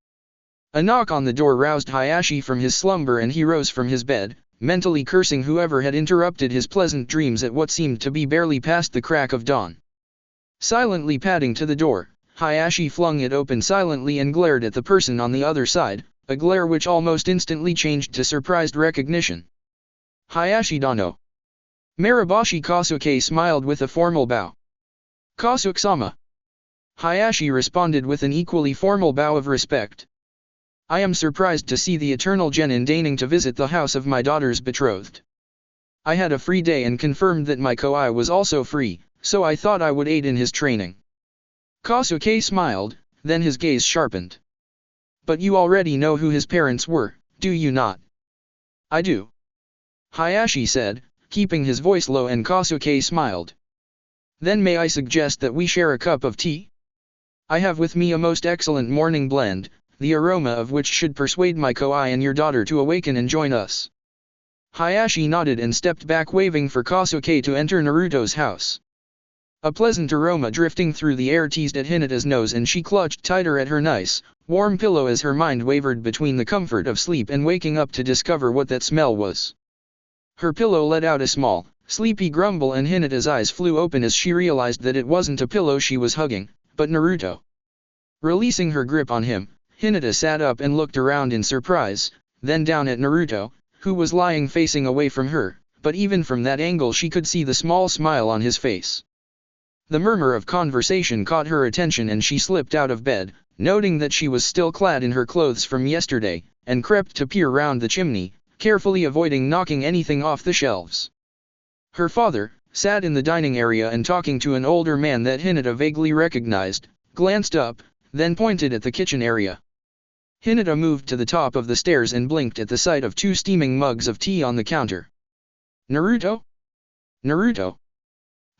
A knock on the door roused Hayashi from his slumber and he rose from his bed, mentally cursing whoever had interrupted his pleasant dreams at what seemed to be barely past the crack of dawn. Silently padding to the door, Hayashi flung it open silently and glared at the person on the other side, a glare which almost instantly changed to surprised recognition. Hayashi Dano. Maraboshi Kasuke smiled with a formal bow. Kasuke-sama. Hayashi responded with an equally formal bow of respect. I am surprised to see the eternal Genin deigning to visit the house of my daughter's betrothed. I had a free day and confirmed that my Koi was also free, so I thought I would aid in his training. Kasuke smiled, then his gaze sharpened. But you already know who his parents were, do you not? I do. Hayashi said, keeping his voice low, and Kasuke smiled. Then may I suggest that we share a cup of tea? I have with me a most excellent morning blend, the aroma of which should persuade my Koi and your daughter to awaken and join us. Hayashi nodded and stepped back, waving for Kasuke to enter Naruto's house. A pleasant aroma drifting through the air teased at Hinata's nose, and she clutched tighter at her nice, warm pillow as her mind wavered between the comfort of sleep and waking up to discover what that smell was. Her pillow let out a small, sleepy grumble, and Hinata's eyes flew open as she realized that it wasn't a pillow she was hugging, but Naruto. Releasing her grip on him, Hinata sat up and looked around in surprise, then down at Naruto, who was lying facing away from her, but even from that angle she could see the small smile on his face. The murmur of conversation caught her attention and she slipped out of bed, noting that she was still clad in her clothes from yesterday, and crept to peer round the chimney, carefully avoiding knocking anything off the shelves. Her father, sat in the dining area and talking to an older man that Hinata vaguely recognized, glanced up, then pointed at the kitchen area. Hinata moved to the top of the stairs and blinked at the sight of 2 steaming mugs of tea on the counter. Naruto? Naruto.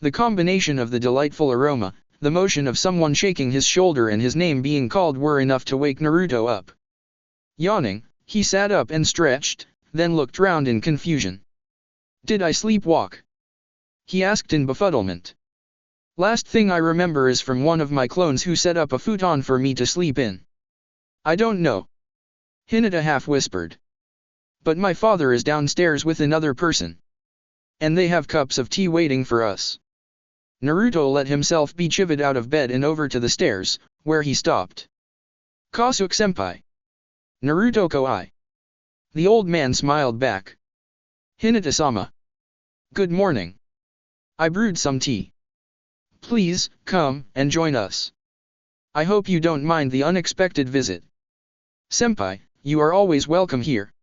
The combination of the delightful aroma, the motion of someone shaking his shoulder, and his name being called were enough to wake Naruto up. Yawning, he sat up and stretched, then looked round in confusion. Did I sleepwalk? He asked in befuddlement. Last thing I remember is from one of my clones who set up a futon for me to sleep in. I don't know. Hinata half whispered. But my father is downstairs with another person. And they have cups of tea waiting for us. Naruto let himself be chivied out of bed and over to the stairs, where he stopped. Kasuke-senpai. Naruto Koi. The old man smiled back. Hinata-sama. Good morning. I brewed some tea. Please, come and join us. I hope you don't mind the unexpected visit. Senpai, you are always welcome here.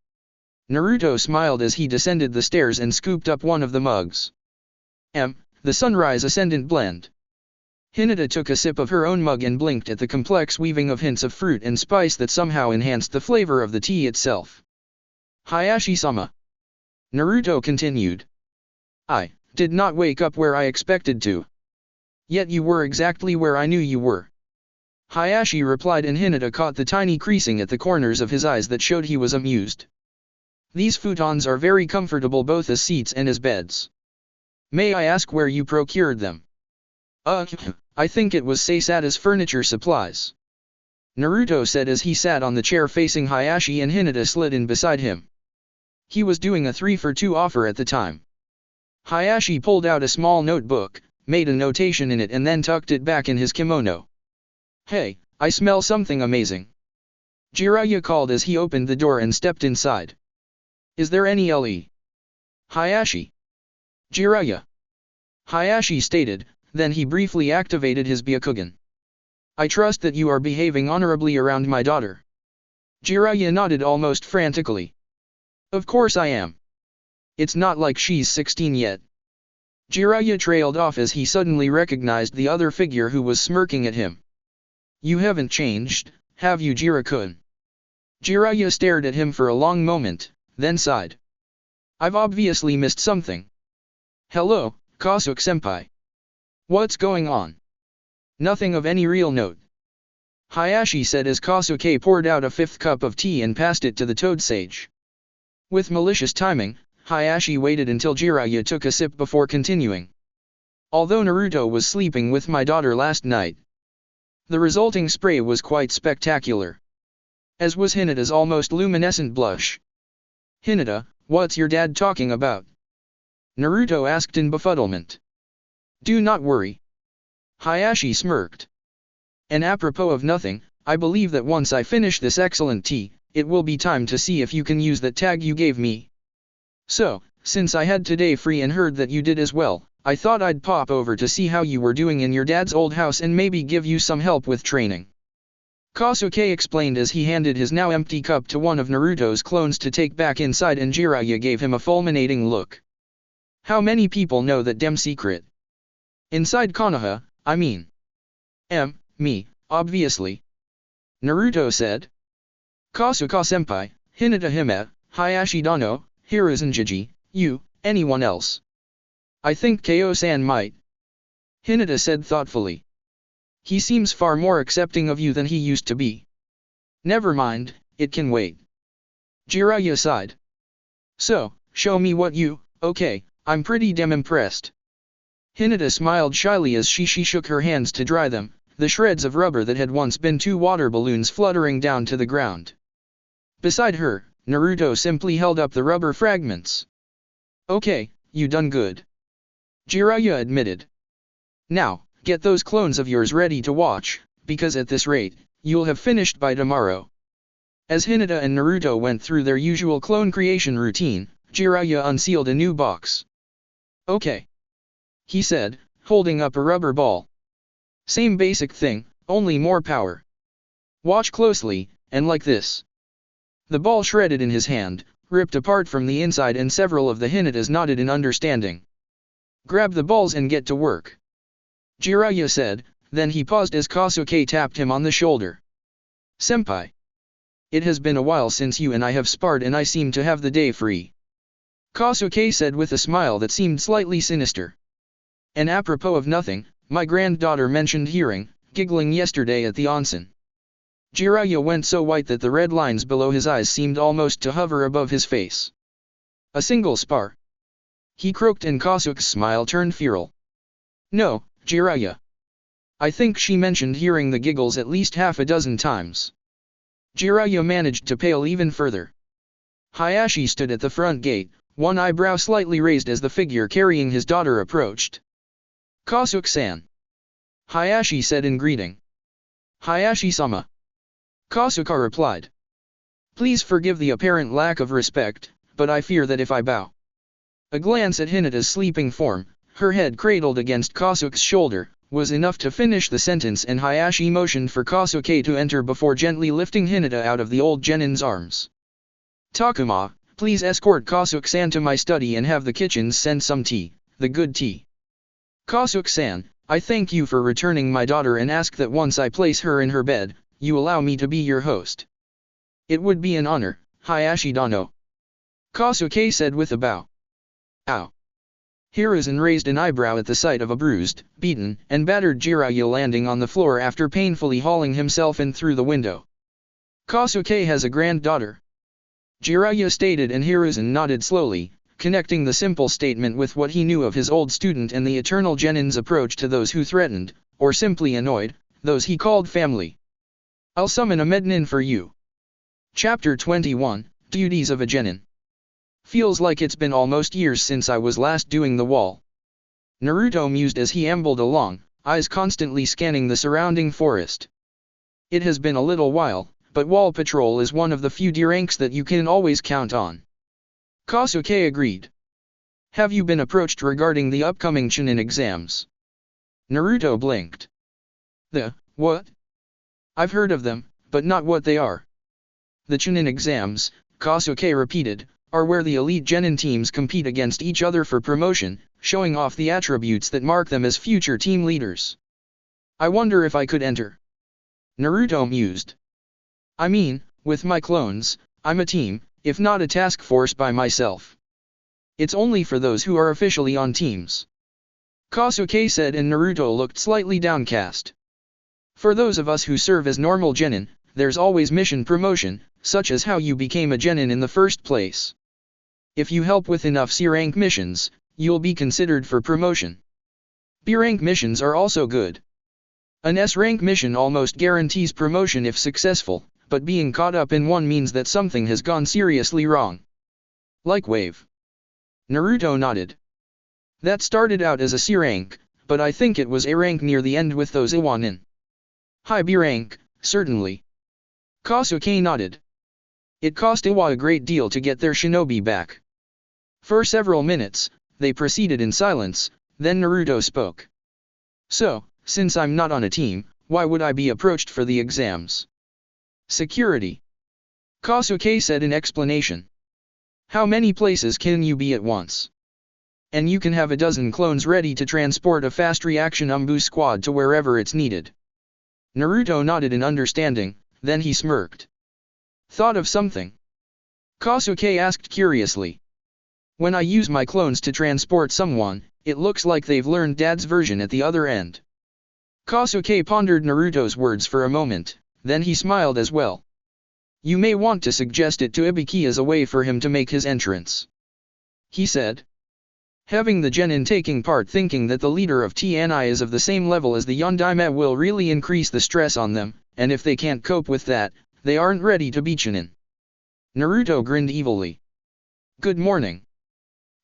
Naruto smiled as he descended the stairs and scooped up one of the mugs. The Sunrise Ascendant Blend. Hinata took a sip of her own mug and blinked at the complex weaving of hints of fruit and spice that somehow enhanced the flavor of the tea itself. Hayashi-sama. Naruto continued. I did not wake up where I expected to. Yet you were exactly where I knew you were. Hayashi replied, and Hinata caught the tiny creasing at the corners of his eyes that showed he was amused. These futons are very comfortable both as seats and as beds. May I ask where you procured them? I think it was Seisata's furniture supplies. Naruto said as he sat on the chair facing Hayashi and Hinata slid in beside him. He was doing a 3-for-2 offer at the time. Hayashi pulled out a small notebook, made a notation in it and then tucked it back in his kimono. Hey, I smell something amazing. Jiraiya called as he opened the door and stepped inside. Is there any LE? Hayashi. Jiraiya. Hayashi stated, then he briefly activated his Byakugan. I trust that you are behaving honorably around my daughter. Jiraiya nodded almost frantically. Of course I am. It's not like she's 16 yet. Jiraiya trailed off as he suddenly recognized the other figure who was smirking at him. You haven't changed, have you, Jira-kun? Jiraiya stared at him for a long moment, then sighed. I've obviously missed something. Hello, Kasuke-senpai. What's going on? Nothing of any real note. Hayashi said as Kasuke poured out a 5th cup of tea and passed it to the toad sage. With malicious timing, Hayashi waited until Jiraiya took a sip before continuing. Although Naruto was sleeping with my daughter last night, the resulting spray was quite spectacular. As was Hinata's almost luminescent blush. Hinata, what's your dad talking about? Naruto asked in befuddlement. Do not worry. Hayashi smirked. And apropos of nothing, I believe that once I finish this excellent tea, it will be time to see if you can use that tag you gave me. So, since I had today free and heard that you did as well, I thought I'd pop over to see how you were doing in your dad's old house and maybe give you some help with training. Kasuke explained as he handed his now empty cup to one of Naruto's clones to take back inside, and Jiraiya gave him a fulminating look. How many people know that damn secret? Inside Konoha, I mean. Me, obviously. Naruto said. Kasuke-senpai, Hinata Hime, Hayashi Dano, Hiruzenjiji, you, anyone else? I think Ko-san might. Hinata said thoughtfully. He seems far more accepting of you than he used to be. Never mind, it can wait. Jiraiya sighed. So, show me what you, okay, I'm pretty damn impressed. Hinata smiled shyly as she shook her hands to dry them, the shreds of rubber that had once been 2 water balloons fluttering down to the ground. Beside her, Naruto simply held up the rubber fragments. Okay, you done good. Jiraiya admitted. Now, get those clones of yours ready to watch, because at this rate, you'll have finished by tomorrow. As Hinata and Naruto went through their usual clone creation routine, Jiraiya unsealed a new box. Okay. He said, holding up a rubber ball. Same basic thing, only more power. Watch closely, and like this. The ball shredded in his hand, ripped apart from the inside, and several of the Hinatas nodded in understanding. Grab the balls and get to work. Jiraiya said, then he paused as Kasuke tapped him on the shoulder. Senpai. It has been a while since you and I have sparred and I seem to have the day free. Kasuke said with a smile that seemed slightly sinister. And apropos of nothing, my granddaughter mentioned hearing, giggling yesterday at the onsen. Jiraiya went so white that the red lines below his eyes seemed almost to hover above his face. A single spar. He croaked, and Kasuke's smile turned feral. No, Jiraiya. I think she mentioned hearing the giggles at least half a dozen times. Jiraiya managed to pale even further. Hayashi stood at the front gate, one eyebrow slightly raised as the figure carrying his daughter approached. Kasuke-san. Hayashi said in greeting. Hayashi-sama. Kasuke replied. Please forgive the apparent lack of respect, but I fear that if I bow, A glance at Hinata's sleeping form, her head cradled against Kosuke's shoulder, was enough to finish the sentence, and Hayashi motioned for Kosuke to enter before gently lifting Hinata out of the old genin's arms. Takuma, please escort Kosuke-san to my study and have the kitchen send some tea, the good tea. Kosuke-san, I thank you for returning my daughter and ask that once I place her in her bed, you allow me to be your host. It would be an honor, Hayashi-dano. Kosuke said with a bow. Ow. Hiruzen raised an eyebrow at the sight of a bruised, beaten, and battered Jiraiya landing on the floor after painfully hauling himself in through the window. Kosuke has a granddaughter. Jiraiya stated, and Hiruzen nodded slowly, connecting the simple statement with what he knew of his old student and the eternal genin's approach to those who threatened, or simply annoyed, those he called family. I'll summon a Mednin for you. Chapter 21, Duties of a Genin. Feels like it's been almost years since I was last doing the wall. Naruto mused as he ambled along, eyes constantly scanning the surrounding forest. It has been a little while, but wall patrol is one of the few D-ranks that you can always count on. Kosuke agreed. Have you been approached regarding the upcoming Chunin exams? Naruto blinked. What? I've heard of them, but not what they are. The Chunin exams, Kosuke repeated, are where the elite genin teams compete against each other for promotion, showing off the attributes that mark them as future team leaders. I wonder if I could enter. Naruto mused. I mean, with my clones, I'm a team, if not a task force by myself. It's only for those who are officially on teams. Kosuke said, and Naruto looked slightly downcast. For those of us who serve as normal genin, there's always mission promotion, such as how you became a genin in the first place. If you help with enough C-rank missions, you'll be considered for promotion. B-rank missions are also good. An S-rank mission almost guarantees promotion if successful, but being caught up in one means that something has gone seriously wrong. Like Wave. Naruto nodded. That started out as a C-rank, but I think it was A rank near the end with those Iwanin. High B rank, certainly. Kosuke nodded. It cost Iwa a great deal to get their shinobi back. For several minutes, they proceeded in silence, then Naruto spoke. So, since I'm not on a team, why would I be approached for the exams? Security. Kosuke said in explanation. How many places can you be at once? And you can have a dozen clones ready to transport a fast reaction Umbu squad to wherever it's needed. Naruto nodded in understanding, then he smirked. Thought of something? Kosuke asked curiously. When I use my clones to transport someone, it looks like they've learned Dad's version at the other end. Kosuke pondered Naruto's words for a moment, then he smiled as well. You may want to suggest it to Ibiki as a way for him to make his entrance. He said. Having the genin taking part thinking that the leader of TNI is of the same level as the Yondaime will really increase the stress on them, and if they can't cope with that, they aren't ready to be Chunin. Naruto grinned evilly. Good morning.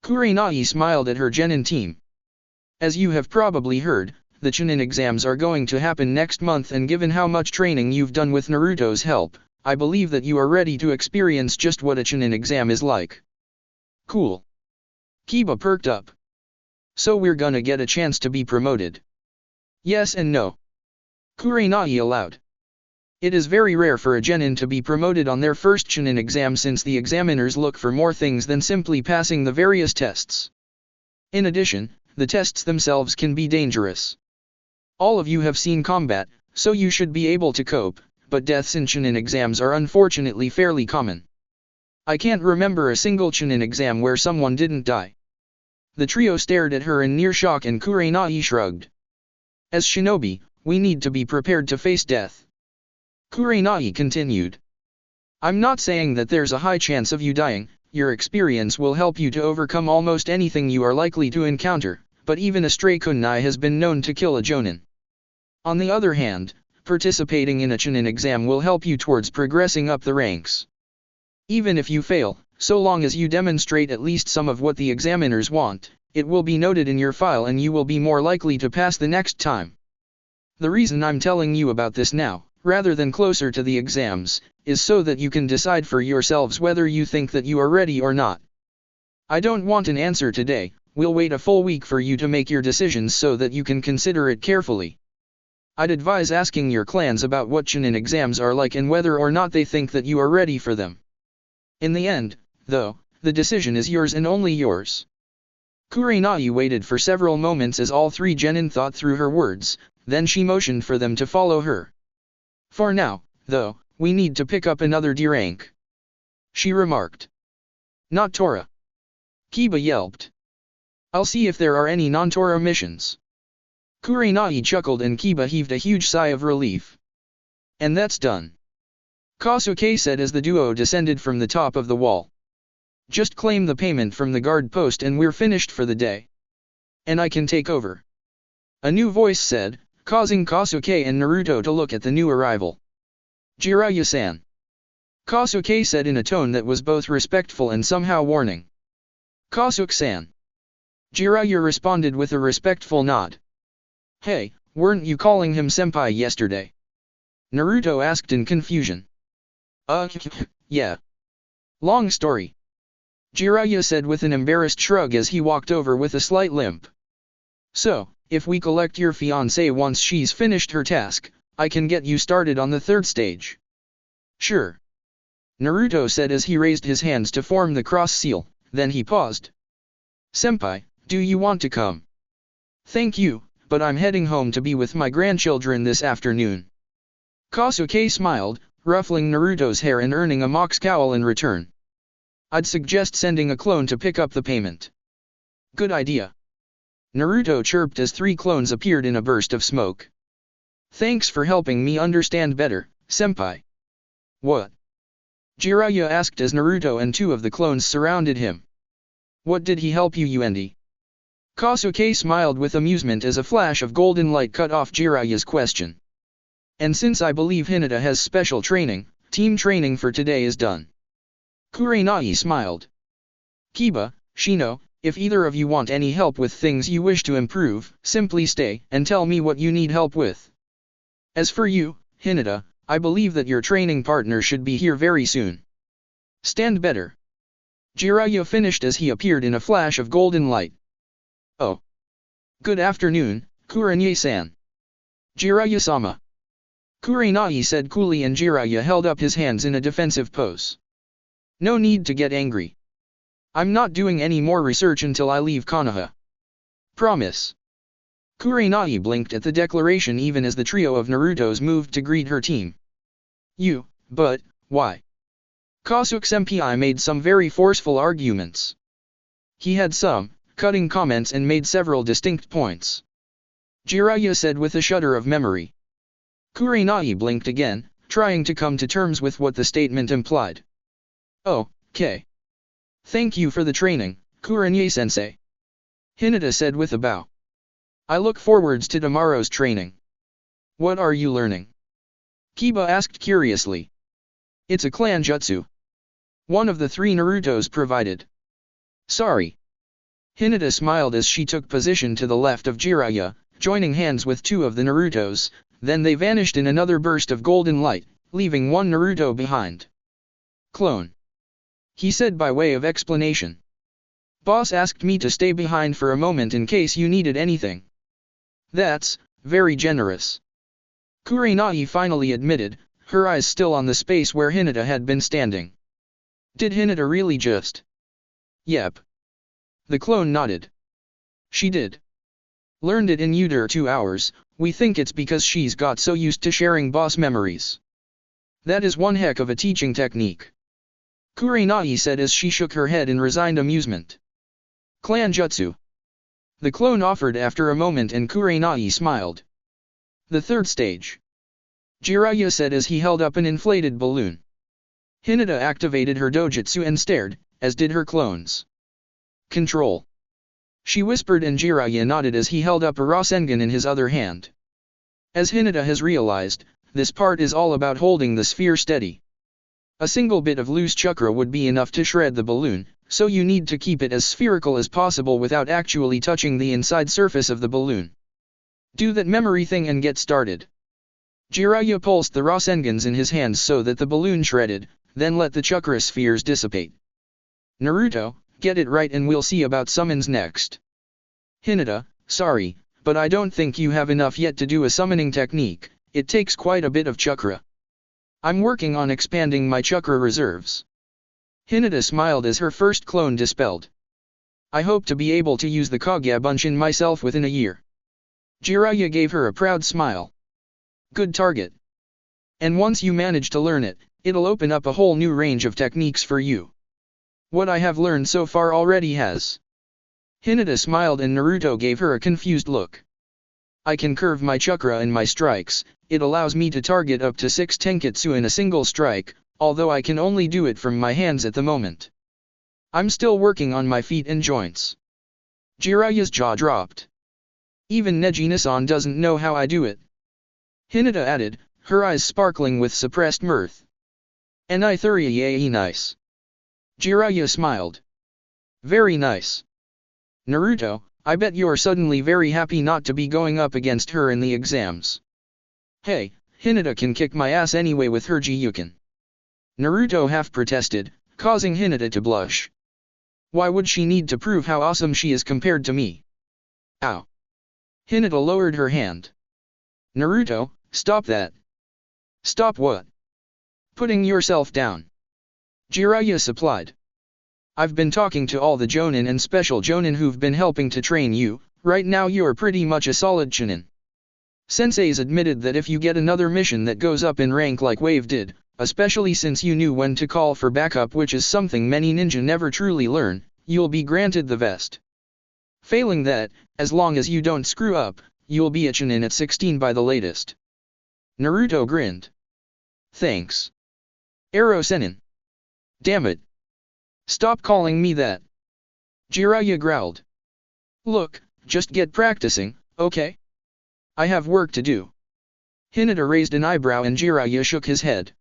Kurenai smiled at her genin team. As you have probably heard, the Chunin exams are going to happen next month, and given how much training you've done with Naruto's help, I believe that you are ready to experience just what a Chunin exam is like. Cool. Kiba perked up. So we're gonna get a chance to be promoted. Yes and no. Kurenai allowed. It is very rare for a genin to be promoted on their first Chunin exam, since the examiners look for more things than simply passing the various tests. In addition, the tests themselves can be dangerous. All of you have seen combat, so you should be able to cope, but deaths in Chunin exams are unfortunately fairly common. I can't remember a single Chunin exam where someone didn't die. The trio stared at her in near shock, and Kurenai shrugged. As shinobi, we need to be prepared to face death. Kurenai continued. I'm not saying that there's a high chance of you dying, your experience will help you to overcome almost anything you are likely to encounter, but even a stray kunai has been known to kill a jonin. On the other hand, participating in a Chunin exam will help you towards progressing up the ranks. Even if you fail, so long as you demonstrate at least some of what the examiners want, it will be noted in your file and you will be more likely to pass the next time. The reason I'm telling you about this now, rather than closer to the exams, is so that you can decide for yourselves whether you think that you are ready or not. I don't want an answer today, we'll wait a full week for you to make your decisions so that you can consider it carefully. I'd advise asking your clans about what Genin exams are like and whether or not they think that you are ready for them. In the end, though, the decision is yours and only yours. Kurenai waited for several moments as all three Genin thought through her words, then she motioned for them to follow her. For now, though, we need to pick up another D rank, she remarked. Not Tora. Kiba yelped. I'll see if there are any non-Tora missions. Kurenai chuckled and Kiba heaved a huge sigh of relief. And that's done. Kasuke said as the duo descended from the top of the wall. Just claim the payment from the guard post and we're finished for the day. And I can take over. A new voice said, causing Kasuke and Naruto to look at the new arrival. Jiraiya-san. Kasuke said in a tone that was both respectful and somehow warning. Kasuke-san. Jiraiya responded with a respectful nod. Hey, weren't you calling him senpai yesterday? Naruto asked in confusion. Yeah. Long story. Jiraiya said with an embarrassed shrug as he walked over with a slight limp. So, if we collect your fiancée once she's finished her task, I can get you started on the third stage. Sure. Naruto said as he raised his hands to form the cross seal, then he paused. Senpai, do you want to come? Thank you, but I'm heading home to be with my grandchildren this afternoon. Kasuke smiled, ruffling Naruto's hair and earning a mock scowl in return. I'd suggest sending a clone to pick up the payment. Good idea. Naruto chirped as 3 clones appeared in a burst of smoke. Thanks for helping me understand better, senpai. What? Jiraiya asked as Naruto and 2 of the clones surrounded him. What did he help you, Uendi? Kasuke smiled with amusement as a flash of golden light cut off Jiraiya's question. And since I believe Hinata has special training, team training for today is done. Kurenai smiled. Kiba, Shino, if either of you want any help with things you wish to improve, simply stay and tell me what you need help with. As for you, Hinata, I believe that your training partner should be here very soon. Stand better. Jiraiya finished as he appeared in a flash of golden light. Oh. Good afternoon, Kurenai-san. Jiraiya-sama. Kurenai said coolly and Jiraiya held up his hands in a defensive pose. No need to get angry. I'm not doing any more research until I leave Konoha. Promise. Kurenai blinked at the declaration even as the trio of Narutos moved to greet her team. But, why? Kasuke-senpai made some very forceful arguments. He had some cutting comments and made several distinct points. Jiraiya said with a shudder of memory. Kurenai blinked again, trying to come to terms with what the statement implied. Okay. Thank you for the training, Kurenai-sensei. Hinata said with a bow. I look forwards to tomorrow's training. What are you learning? Kiba asked curiously. It's a clan jutsu. One of the 3 Narutos provided. Sorry. Hinata smiled as she took position to the left of Jiraiya, joining hands with 2 of the Narutos, then they vanished in another burst of golden light, leaving 1 Naruto behind. Clone. He said by way of explanation. Boss asked me to stay behind for a moment in case you needed anything. That's very generous. Kurenai finally admitted, her eyes still on the space where Hinata had been standing. Did Hinata really just? Yep. The clone nodded. She did. Learned it in under 2 hours, we think it's because she's got so used to sharing boss memories. That is one heck of a teaching technique. Kurenai said as she shook her head in resigned amusement. Clan jutsu. The clone offered after a moment and Kurenai smiled. The third stage. Jiraiya said as he held up an inflated balloon. Hinata activated her dojutsu and stared, as did her clones. Control. She whispered and Jiraiya nodded as he held up a Rasengan in his other hand. As Hinata has realized, this part is all about holding the sphere steady. A single bit of loose chakra would be enough to shred the balloon, so you need to keep it as spherical as possible without actually touching the inside surface of the balloon. Do that memory thing and get started. Jiraiya pulsed the Rasengans in his hands so that the balloon shredded, then let the chakra spheres dissipate. Naruto, get it right and we'll see about summons next. Hinata, sorry, but I don't think you have enough yet to do a summoning technique, it takes quite a bit of chakra. I'm working on expanding my chakra reserves. Hinata smiled as her first clone dispelled. I hope to be able to use the Kagya Bunshin myself within a year. Jiraiya gave her a proud smile. Good target. And once you manage to learn it, it'll open up a whole new range of techniques for you. What I have learned so far already has. Hinata smiled and Naruto gave her a confused look. I can curve my chakra in my strikes, it allows me to target up to 6 tenketsu in a single strike, although I can only do it from my hands at the moment. I'm still working on my feet and joints. Jiraiya's jaw dropped. Even Neji-san doesn't know how I do it. Hinata added, her eyes sparkling with suppressed mirth. And I thoroughly nice. Jiraiya smiled. Very nice. Naruto, I bet you're suddenly very happy not to be going up against her in the exams. Hey, Hinata can kick my ass anyway with her Gyuken. Naruto half protested, causing Hinata to blush. Why would she need to prove how awesome she is compared to me? Ow. Hinata lowered her hand. Naruto, stop that. Stop what? Putting yourself down. Jiraiya supplied. I've been talking to all the Jonin and special Jonin who've been helping to train you, right now you're pretty much a solid Chunin. Sensei's admitted that if you get another mission that goes up in rank like Wave did, especially since you knew when to call for backup, which is something many ninja never truly learn, you'll be granted the vest. Failing that, as long as you don't screw up, you'll be a Chunin at 16 by the latest. Naruto grinned. Thanks. Arrow Senin. Damn it. Stop calling me that. Jiraiya growled. Look, just get practicing, okay? I have work to do. Hinata raised an eyebrow and Jiraiya shook his head.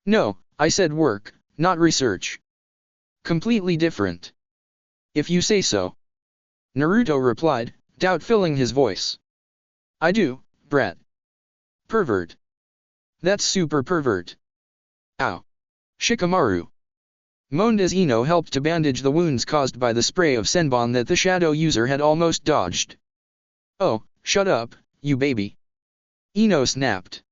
No, I said work, not research. Completely different. If you say so. Naruto replied, doubt filling his voice. I do, brat. Pervert. That's super pervert. Ow. Shikamaru. Moaned as Ino helped to bandage the wounds caused by the spray of Senbon that the shadow user had almost dodged. Oh, shut up, you baby. Ino snapped.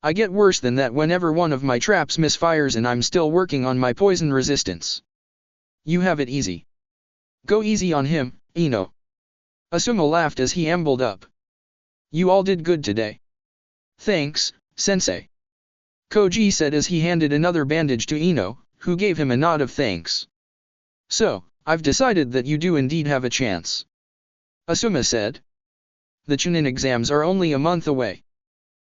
I get worse than that whenever one of my traps misfires and I'm still working on my poison resistance. You have it easy. Go easy on him, Ino. Asuma laughed as he ambled up. You all did good today. Thanks, sensei. Koji said as he handed another bandage to Ino, who gave him a nod of thanks. So, I've decided that you do indeed have a chance. Asuma said. The Chunin exams are only a month away.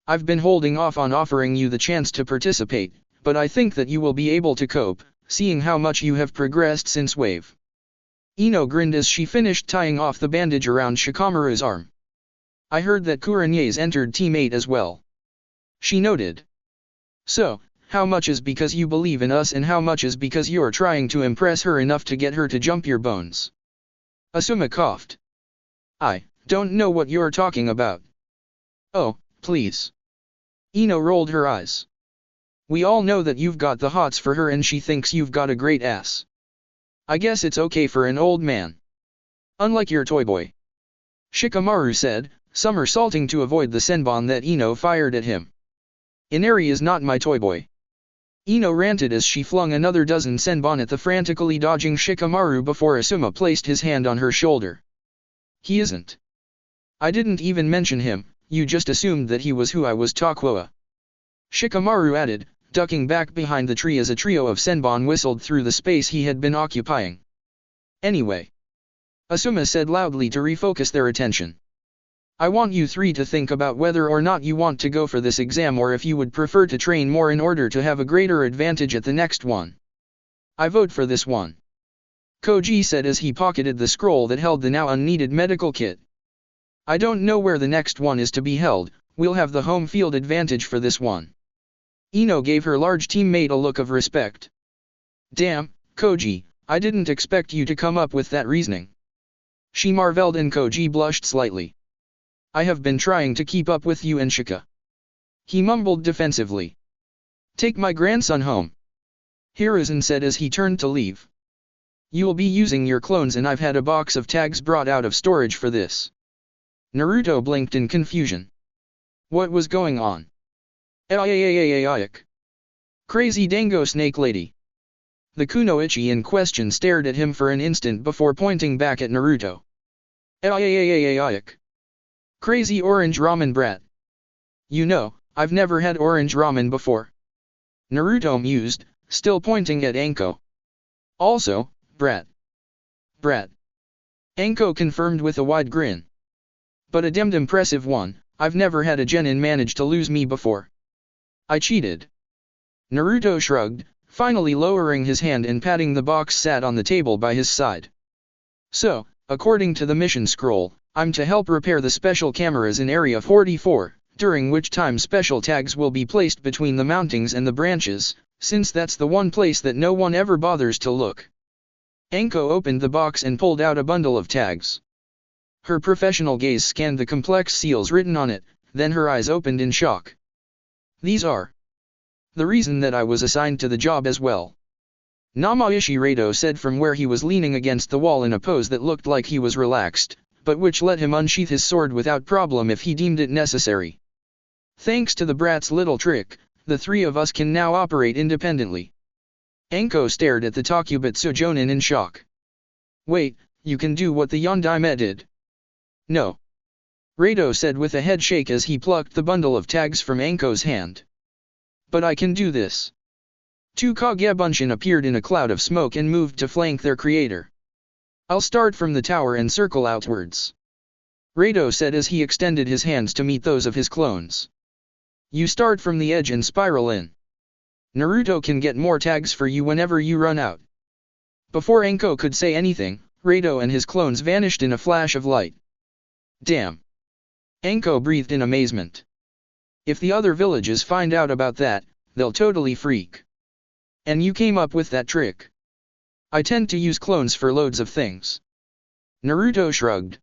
I've been holding off on offering you the chance to participate, but I think that you will be able to cope, seeing how much you have progressed since Wave. Ino grinned as she finished tying off the bandage around Shikamaru's arm. I heard that Kurenya's entered Team 8 as well. She noted. So, how much is because you believe in us and how much is because you're trying to impress her enough to get her to jump your bones? Asuma coughed. I don't know what you're talking about. Oh, please. Ino rolled her eyes. We all know that you've got the hots for her and she thinks you've got a great ass. I guess it's okay for an old man. Unlike your toy boy. Shikamaru said, somersaulting to avoid the senbon that Ino fired at him. Inari is not my toy boy. Ino ranted as she flung another dozen senbon at the frantically dodging Shikamaru before Asuma placed his hand on her shoulder. He isn't. I didn't even mention him, you just assumed that he was who I was Takuoa. Shikamaru added, ducking back behind the tree as a trio of senbon whistled through the space he had been occupying. Anyway. Asuma said loudly to refocus their attention. I want you three to think about whether or not you want to go for this exam or if you would prefer to train more in order to have a greater advantage at the next one. I vote for this one. Koji said as he pocketed the scroll that held the now unneeded medical kit. I don't know where the next one is to be held, we'll have the home field advantage for this one. Ino gave her large teammate a look of respect. Damn, Koji, I didn't expect you to come up with that reasoning. She marveled and Koji blushed slightly. I have been trying to keep up with you and Shika. He mumbled defensively. Take my grandson home. Hiruzen said as he turned to leave. You'll be using your clones and I've had a box of tags brought out of storage for this. Naruto blinked in confusion. What was going on? Ayayayayayayik. Crazy Dango Snake Lady. The kunoichi in question stared at him for an instant before pointing back at Naruto. Ayayayayayayik. Crazy Orange Ramen Brat. You know, I've never had orange ramen before. Naruto mused, still pointing at Anko. Also, brat. Brat. Anko confirmed with a wide grin. But a demmed impressive one. I've never had a genin manage to lose me before. I cheated. Naruto shrugged, finally lowering his hand and patting the box sat on the table by his side. So, according to the mission scroll, I'm to help repair the special cameras in Area 44, during which time special tags will be placed between the mountings and the branches, since that's the one place that no one ever bothers to look. Anko opened the box and pulled out a bundle of tags. Her professional gaze scanned the complex seals written on it, then her eyes opened in shock. These are the reason that I was assigned to the job as well. Namaishi Rado said from where he was leaning against the wall in a pose that looked like he was relaxed, but which let him unsheath his sword without problem if he deemed it necessary. Thanks to the brat's little trick, the three of us can now operate independently. Anko stared at the Takubutsu Jonin in shock. Wait, you can do what the Yondaime did? No. Rado said with a head shake as he plucked the bundle of tags from Anko's hand. But I can do this. Two Kagebunshin appeared in a cloud of smoke and moved to flank their creator. I'll start from the tower and circle outwards. Rado said as he extended his hands to meet those of his clones. You start from the edge and spiral in. Naruto can get more tags for you whenever you run out. Before Anko could say anything, Rado and his clones vanished in a flash of light. Damn. Anko breathed in amazement. If the other villages find out about that, they'll totally freak. And you came up with that trick. I tend to use clones for loads of things. Naruto shrugged.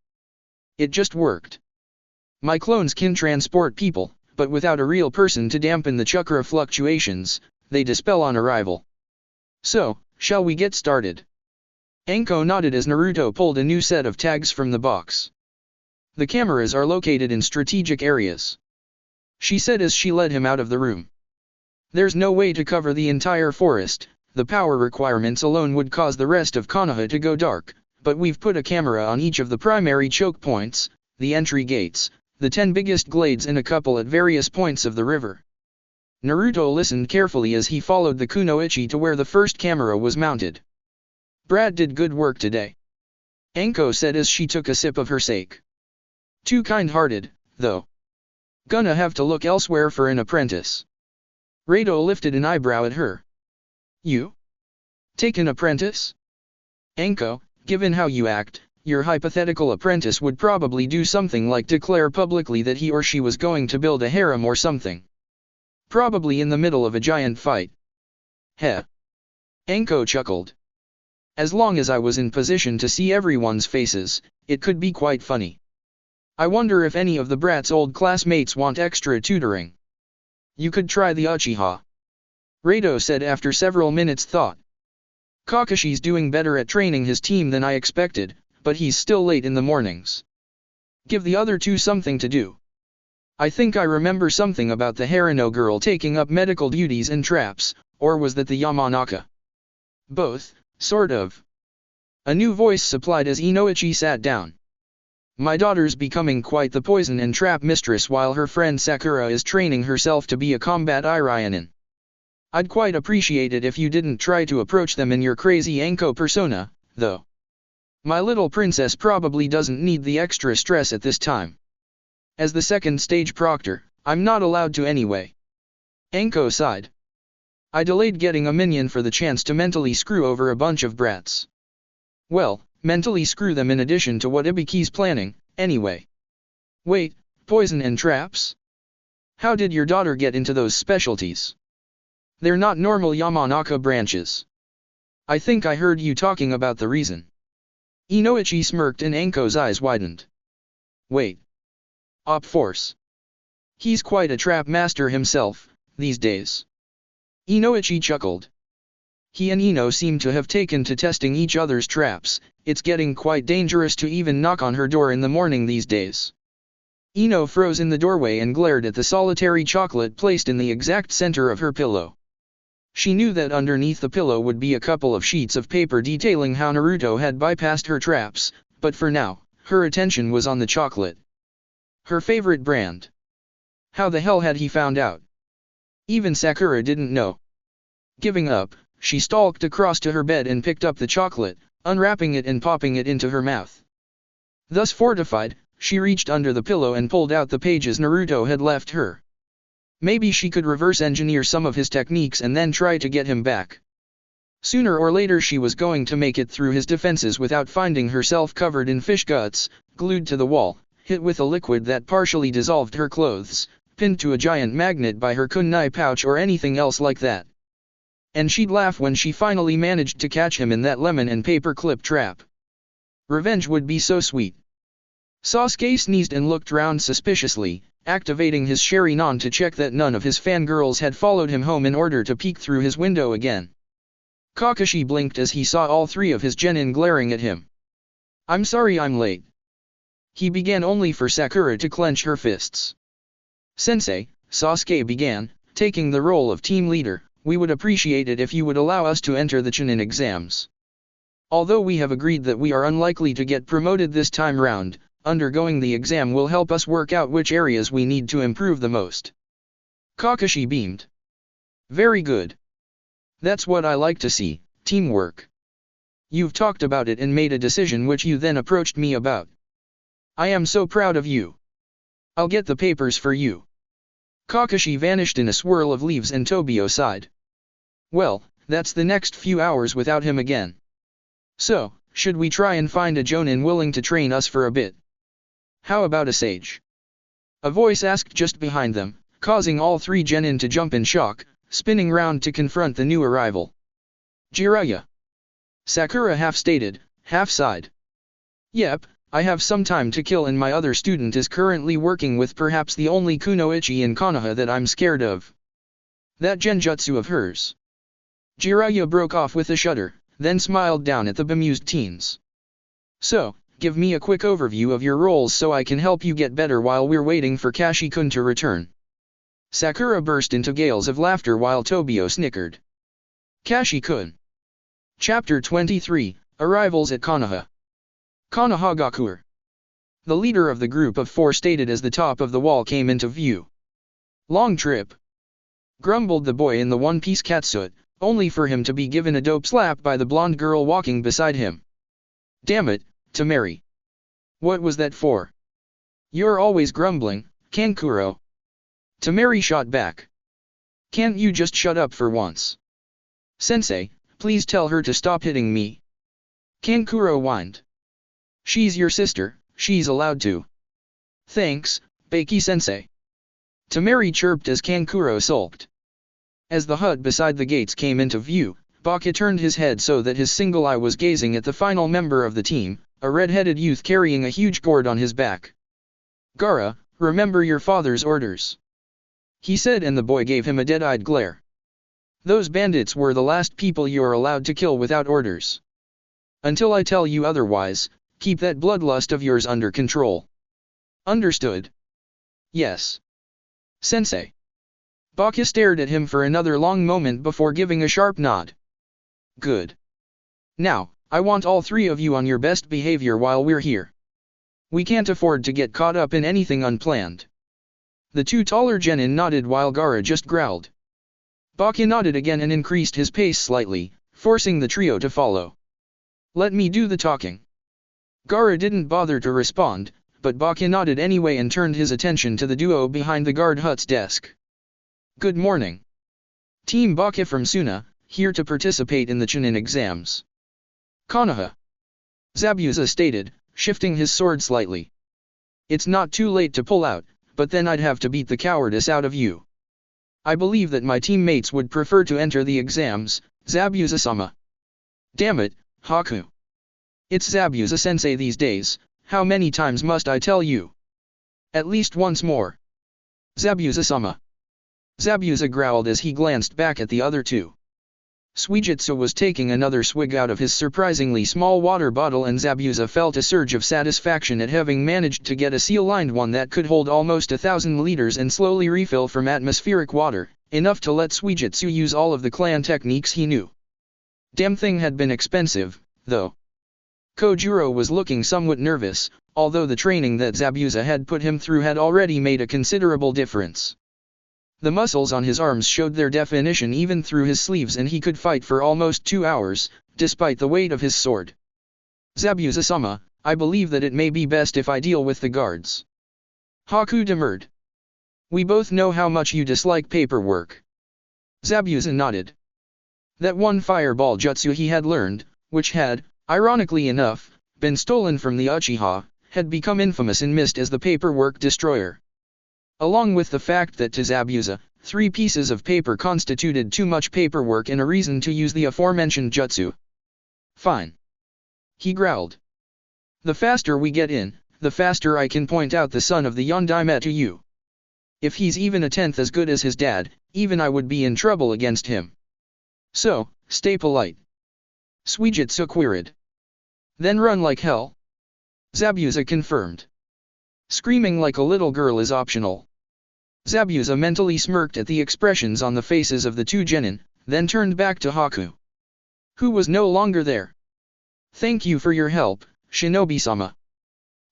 It just worked. My clones can transport people, but without a real person to dampen the chakra fluctuations, they dispel on arrival. So, shall we get started? Anko nodded as Naruto pulled a new set of tags from the box. The cameras are located in strategic areas, she said as she led him out of the room. There's no way to cover the entire forest, the power requirements alone would cause the rest of Konoha to go dark, but we've put a camera on each of the primary choke points, the entry gates, the 10 biggest glades and a couple at various points of the river. Naruto listened carefully as he followed the kunoichi to where the first camera was mounted. Brad did good work today, Anko said as she took a sip of her sake. Too kind-hearted, though. Gonna have to look elsewhere for an apprentice. Rado lifted an eyebrow at her. You? Take an apprentice? Anko, given how you act, your hypothetical apprentice would probably do something like declare publicly that he or she was going to build a harem or something. Probably in the middle of a giant fight. Heh. Anko chuckled. As long as I was in position to see everyone's faces, it could be quite funny. I wonder if any of the brat's old classmates want extra tutoring. You could try the Uchiha. Rado said after several minutes' thought. Kakashi's doing better at training his team than I expected, but he's still late in the mornings. Give the other two something to do. I think I remember something about the Harano girl taking up medical duties and traps, or was that the Yamanaka? Both, sort of. A new voice supplied as Inoichi sat down. My daughter's becoming quite the poison and trap mistress while her friend Sakura is training herself to be a combat Irionin. I'd quite appreciate it if you didn't try to approach them in your crazy Anko persona, though. My little princess probably doesn't need the extra stress at this time. As the second stage proctor, I'm not allowed to anyway. Anko sighed. I delayed getting a minion for the chance to mentally screw over a bunch of brats. Well, mentally screw them in addition to what Ibiki's planning, anyway. Wait, poison and traps? How did your daughter get into those specialties? They're not normal Yamanaka branches. I think I heard you talking about the reason. Inoichi smirked and Anko's eyes widened. Wait. Op Force. He's quite a trap master himself, these days. Inoichi chuckled. He and Ino seem to have taken to testing each other's traps. It's getting quite dangerous to even knock on her door in the morning these days. Ino froze in the doorway and glared at the solitary chocolate placed in the exact center of her pillow. She knew that underneath the pillow would be a couple of sheets of paper detailing how Naruto had bypassed her traps, but for now, her attention was on the chocolate. Her favorite brand. How the hell had he found out? Even Sakura didn't know. Giving up, she stalked across to her bed and picked up the chocolate, unwrapping it and popping it into her mouth. Thus fortified, she reached under the pillow and pulled out the pages Naruto had left her. Maybe she could reverse engineer some of his techniques and then try to get him back. Sooner or later she was going to make it through his defenses without finding herself covered in fish guts, glued to the wall, hit with a liquid that partially dissolved her clothes, pinned to a giant magnet by her kunai pouch or anything else like that. And she'd laugh when she finally managed to catch him in that lemon and paper clip trap. Revenge would be so sweet. Sasuke sneezed and looked round suspiciously, activating his Sharingan to check that none of his fangirls had followed him home in order to peek through his window again. Kakashi blinked as he saw all three of his genin glaring at him. "I'm sorry I'm late." He began only for Sakura to clench her fists. "Sensei," Sasuke began, taking the role of team leader, "we would appreciate it if you would allow us to enter the Chunin exams. Although we have agreed that we are unlikely to get promoted this time round, undergoing the exam will help us work out which areas we need to improve the most." Kakashi beamed. "Very good. That's what I like to see, teamwork. You've talked about it and made a decision which you then approached me about. I am so proud of you. I'll get the papers for you." Kakashi vanished in a swirl of leaves and Tobio sighed. "Well, that's the next few hours without him again. So, should we try and find a Jonin willing to train us for a bit? How about a sage?" A voice asked just behind them, causing all three genin to jump in shock, spinning round to confront the new arrival. "Jiraiya." Sakura half stated, half sighed. "Yep, I have some time to kill and my other student is currently working with perhaps the only kunoichi in Konoha that I'm scared of. That genjutsu of hers." Jiraiya broke off with a shudder, then smiled down at the bemused teens. "So, give me a quick overview of your roles so I can help you get better while we're waiting for Kashi-kun to return." Sakura burst into gales of laughter while Tobio snickered. Kashi-kun. Chapter 23, Arrivals at Konoha. Konohagakure. The leader of the group of four stated as the top of the wall came into view. "Long trip," grumbled the boy in the one-piece catsuit, only for him to be given a dope slap by the blonde girl walking beside him. "Damn it, Tamari. What was that for? You're always grumbling, Kankuro." Tamari shot back. "Can't you just shut up for once? Sensei, please tell her to stop hitting me." Kankuro whined. "She's your sister, she's allowed to." "Thanks, Baki-sensei." Tamari chirped as Kankuro sulked. As the hut beside the gates came into view, Baki turned his head so that his single eye was gazing at the final member of the team, a red-headed youth carrying a huge gourd on his back. "Gaara, remember your father's orders," he said, and the boy gave him a dead-eyed glare. "Those bandits were the last people you're allowed to kill without orders. Until I tell you otherwise, keep that bloodlust of yours under control. Understood?" "Yes, Sensei." Baki stared at him for another long moment before giving a sharp nod. "Good. Now, I want all three of you on your best behavior while we're here. We can't afford to get caught up in anything unplanned." The two taller genin nodded while Gaara just growled. Baki nodded again and increased his pace slightly, forcing the trio to follow. "Let me do the talking." Gaara didn't bother to respond, but Baki nodded anyway and turned his attention to the duo behind the guard hut's desk. "Good morning. Team Baki from Suna, here to participate in the Chunin exams. Konoha," Zabuza stated, shifting his sword slightly. "It's not too late to pull out, but then I'd have to beat the cowardice out of you. I believe that my teammates would prefer to enter the exams, Zabuza-sama." "Damn it, Haku. It's Zabuza-sensei these days, how many times must I tell you?" "At least once more. Zabuza-sama." Zabuza growled as he glanced back at the other two. Suijutsu was taking another swig out of his surprisingly small water bottle, and Zabuza felt a surge of satisfaction at having managed to get a seal-lined one that could hold almost 1,000 liters and slowly refill from atmospheric water, enough to let Suijutsu use all of the clan techniques he knew. Damn thing had been expensive, though. Kojiro was looking somewhat nervous, although the training that Zabuza had put him through had already made a considerable difference. The muscles on his arms showed their definition even through his sleeves, and he could fight for almost 2 hours, despite the weight of his sword. Zabuza-sama, I believe that it may be best if I deal with the guards. Haku demurred. We both know how much you dislike paperwork. Zabuza nodded. That one fireball jutsu he had learned, which had, ironically enough, been stolen from the Uchiha, had become infamous in Mist as the paperwork destroyer. Along with the fact that to Zabuza, 3 pieces of paper constituted too much paperwork and a reason to use the aforementioned jutsu. Fine. He growled. The faster we get in, the faster I can point out the son of the Yondaime to you. If he's even a tenth as good as his dad, even I would be in trouble against him. So, stay polite. Suijutsu queried. Then run like hell. Zabuza confirmed. Screaming like a little girl is optional. Zabuza mentally smirked at the expressions on the faces of the 2 genin, then turned back to Haku, who was no longer there. Thank you for your help, Shinobi-sama.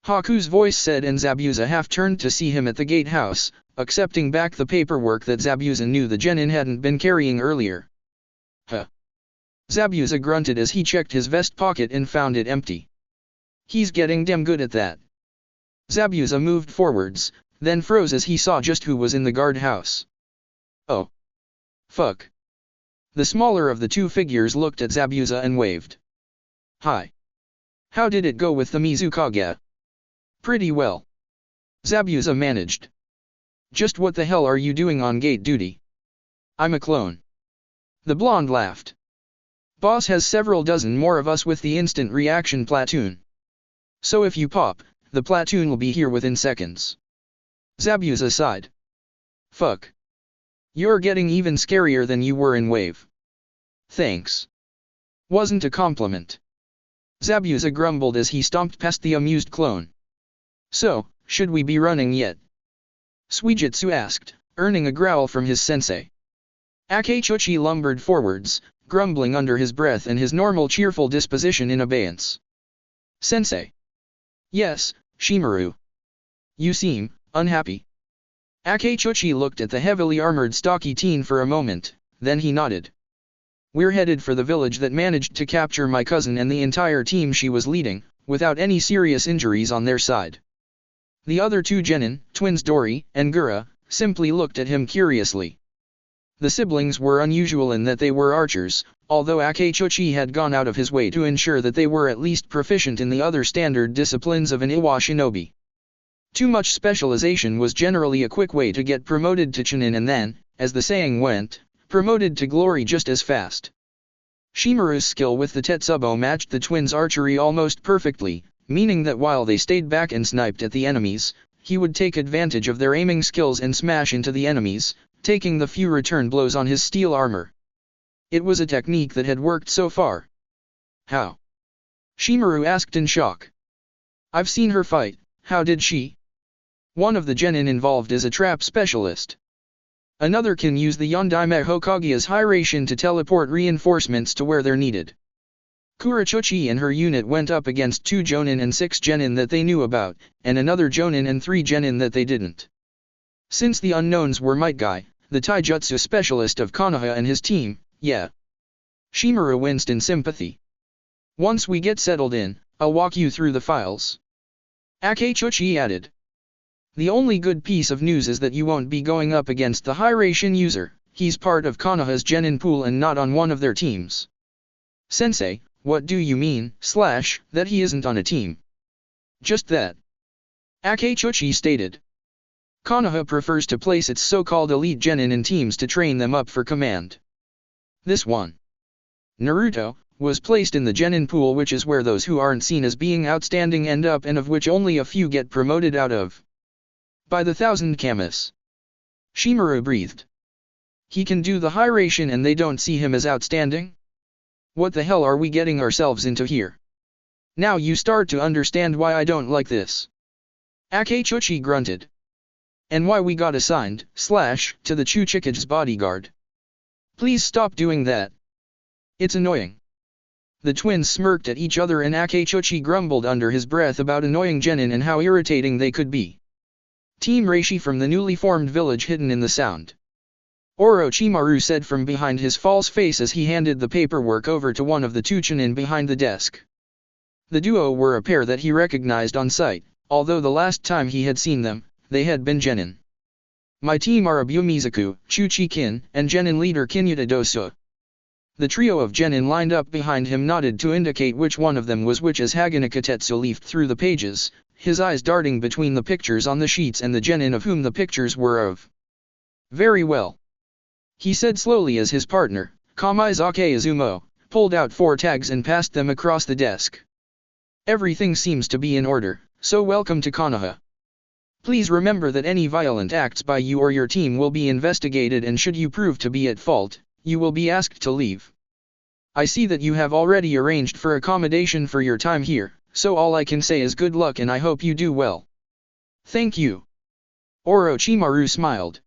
Haku's voice said, and Zabuza half turned to see him at the gatehouse, accepting back the paperwork that Zabuza knew the genin hadn't been carrying earlier. Huh. Zabuza grunted as he checked his vest pocket and found it empty. He's getting damn good at that. Zabuza moved forwards, then froze as he saw just who was in the guardhouse. Oh. Fuck. The smaller of the 2 figures looked at Zabuza and waved. Hi. How did it go with the Mizukage? Pretty well. Zabuza managed. Just what the hell are you doing on gate duty? I'm a clone. The blonde laughed. Boss has several dozen more of us with the instant reaction platoon. So if you pop, the platoon will be here within seconds. Zabuza sighed. Fuck. You're getting even scarier than you were in Wave. Thanks. Wasn't a compliment. Zabuza grumbled as he stomped past the amused clone. So, should we be running yet? Suijutsu asked, earning a growl from his sensei. Akechuchi lumbered forwards, grumbling under his breath and his normal cheerful disposition in abeyance. Sensei. Yes, Shimaru. You seem unhappy. Akechuchi looked at the heavily armored stocky teen for a moment, then he nodded. We're headed for the village that managed to capture my cousin and the entire team she was leading, without any serious injuries on their side. The other 2 genin, twins Dori and Gura, simply looked at him curiously. The siblings were unusual in that they were archers, although Akechuchi had gone out of his way to ensure that they were at least proficient in the other standard disciplines of an Iwa shinobi. Too much specialization was generally a quick way to get promoted to Chunin and then, as the saying went, promoted to glory just as fast. Shimaru's skill with the Tetsubo matched the twins' archery almost perfectly, meaning that while they stayed back and sniped at the enemies, he would take advantage of their aiming skills and smash into the enemies, taking the few return blows on his steel armor. It was a technique that had worked so far. How? Shimaru asked in shock. I've seen her fight, how did she? One of the genin involved is a trap specialist. Another can use the Yondaime Hokage's Hiration to teleport reinforcements to where they're needed. Kurachuchi and her unit went up against 2 jonin and 6 genin that they knew about, and another jonin and 3 genin that they didn't. Since the unknowns were Might Guy, the taijutsu specialist of Konoha and his team, yeah. Shimaru winced in sympathy. Once we get settled in, I'll walk you through the files. Akechuchi added. The only good piece of news is that you won't be going up against the Hiration user, he's part of Konoha's genin pool and not on one of their teams. Sensei, what do you mean, that he isn't on a team? Just that. Akechuchi stated. Konoha prefers to place its so-called elite genin in teams to train them up for command. This one, Naruto, was placed in the genin pool, which is where those who aren't seen as being outstanding end up and of which only a few get promoted out of. By the 1,000 kamas. Shimaru breathed. He can do the hiration and they don't see him as outstanding? What the hell are we getting ourselves into here? Now you start to understand why I don't like this. Akachuchi grunted. And why we got assigned, to the Chuchikage's bodyguard. Please stop doing that. It's annoying. The twins smirked at each other and Akachuchi grumbled under his breath about annoying Genin and how irritating they could be. Team Reishi from the newly formed village hidden in the sound. Orochimaru said from behind his false face as he handed the paperwork over to one of the two Chunin behind the desk. The duo were a pair that he recognized on sight, although the last time he had seen them, they had been Genin. My team are Abumizaku, Chuchi-kin, and Genin leader Kinyuta Dosu. The trio of Genin lined up behind him nodded to indicate which one of them was which as Haganakatetsu leafed through the pages, his eyes darting between the pictures on the sheets and the Genin of whom the pictures were of. Very well. He said slowly as his partner, Kamaizake Izumo, pulled out 4 tags and passed them across the desk. Everything seems to be in order, so welcome to Konoha. Please remember that any violent acts by you or your team will be investigated and should you prove to be at fault, you will be asked to leave. I see that you have already arranged for accommodation for your time here, so all I can say is good luck and I hope you do well. Thank you. Orochimaru smiled.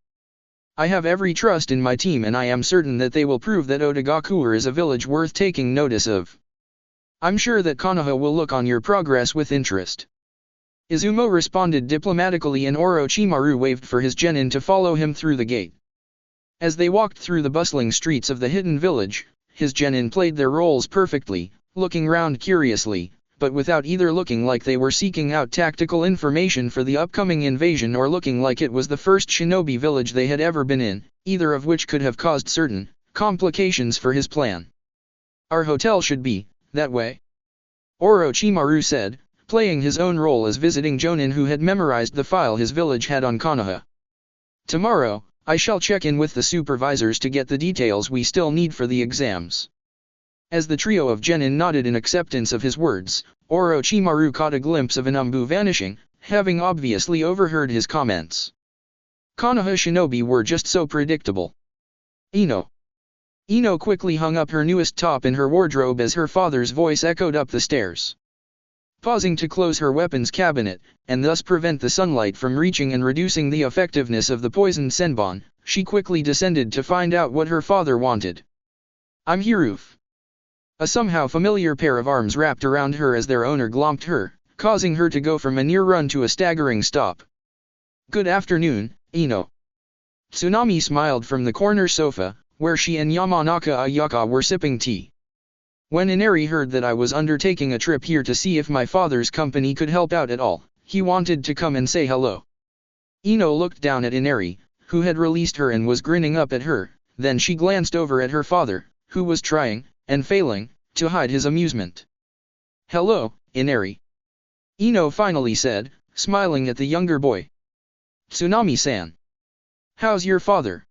I have every trust in my team and I am certain that they will prove that Otagakuer is a village worth taking notice of. I'm sure that Konoha will look on your progress with interest. Izumo responded diplomatically and Orochimaru waved for his genin to follow him through the gate. As they walked through the bustling streets of the hidden village, his genin played their roles perfectly, looking round curiously, but without either looking like they were seeking out tactical information for the upcoming invasion or looking like it was the first shinobi village they had ever been in, either of which could have caused certain complications for his plan. Our hotel should be that way, Orochimaru said, playing his own role as visiting jonin who had memorized the file his village had on Konoha. Tomorrow, I shall check in with the supervisors to get the details we still need for the exams. As the trio of genin nodded in acceptance of his words, Orochimaru caught a glimpse of Anumbu vanishing, having obviously overheard his comments. Konoha shinobi were just so predictable. Ino. Ino quickly hung up her newest top in her wardrobe as her father's voice echoed up the stairs. Pausing to close her weapons cabinet, and thus prevent the sunlight from reaching and reducing the effectiveness of the poisoned senbon, she quickly descended to find out what her father wanted. I'm Hiruf. A somehow familiar pair of arms wrapped around her as their owner glomped her, causing her to go from a near run to a staggering stop. Good afternoon, Ino. Tsunami smiled from the corner sofa, where she and Yamanaka Ayaka were sipping tea. When Inari heard that I was undertaking a trip here to see if my father's company could help out at all, he wanted to come and say hello. Ino looked down at Inari, who had released her and was grinning up at her, then she glanced over at her father, who was trying, and failing, to hide his amusement. Hello, Inari. Ino finally said, smiling at the younger boy. Tsunami-san. How's your father?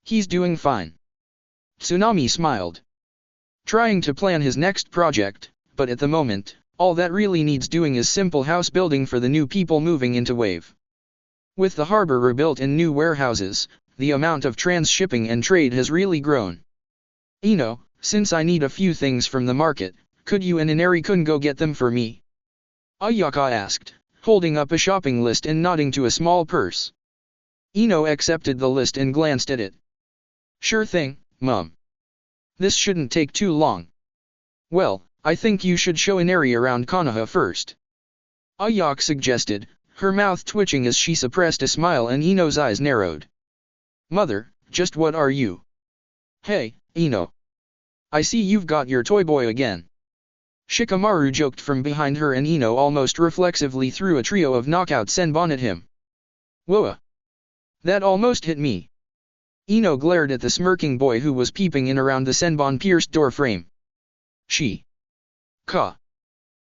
He's doing fine. Tsunami smiled. Trying to plan his next project, but at the moment, all that really needs doing is simple house building for the new people moving into Wave. With the harbor rebuilt and new warehouses, the amount of trans-shipping and trade has really grown. Ino, since I need a few things from the market, could you and Inari-kun go get them for me? Ayaka asked, holding up a shopping list and nodding to a small purse. Ino accepted the list and glanced at it. Sure thing, Mum. This shouldn't take too long. Well, I think you should show Inari around Konoha first. Ayaka suggested, her mouth twitching as she suppressed a smile and Ino's eyes narrowed. Mother, just what are you? Hey, Ino. I see you've got your toy boy again. Shikamaru joked from behind her and Ino almost reflexively threw a trio of knockout senbon at him. Whoa! That almost hit me. Ino glared at the smirking boy who was peeping in around the senbon-pierced door frame.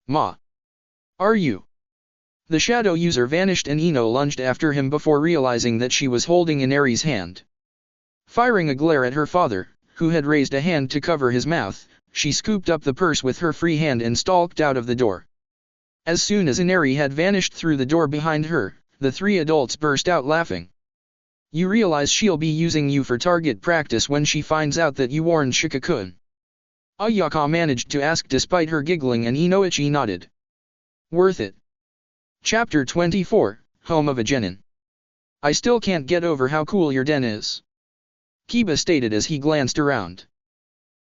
Ma. Are you? The shadow user vanished and Ino lunged after him before realizing that she was holding Inari's hand. Firing a glare at her father, who had raised a hand to cover his mouth, she scooped up the purse with her free hand and stalked out of the door. As soon as Inari had vanished through the door behind her, the three adults burst out laughing. You realize she'll be using you for target practice when she finds out that you warned Shikakun. Ayaka managed to ask despite her giggling, and Inoichi nodded. Worth it. Chapter 24, Home of a Genin. I still can't get over how cool your den is. Kiba stated as he glanced around.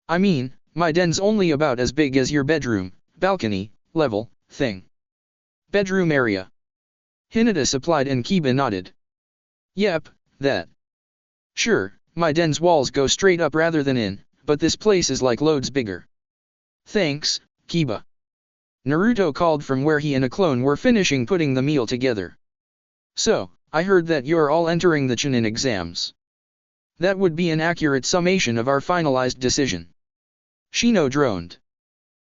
I mean, my den's only about as big as your bedroom, balcony, level, thing. Bedroom area. Hinata supplied and Kiba nodded. Yep, that. Sure, my den's walls go straight up rather than in, but this place is like loads bigger. Thanks, Kiba. Naruto called from where he and a clone were finishing putting the meal together. So, I heard that you're all entering the Chunin exams. That would be an accurate summation of our finalized decision. Shino droned.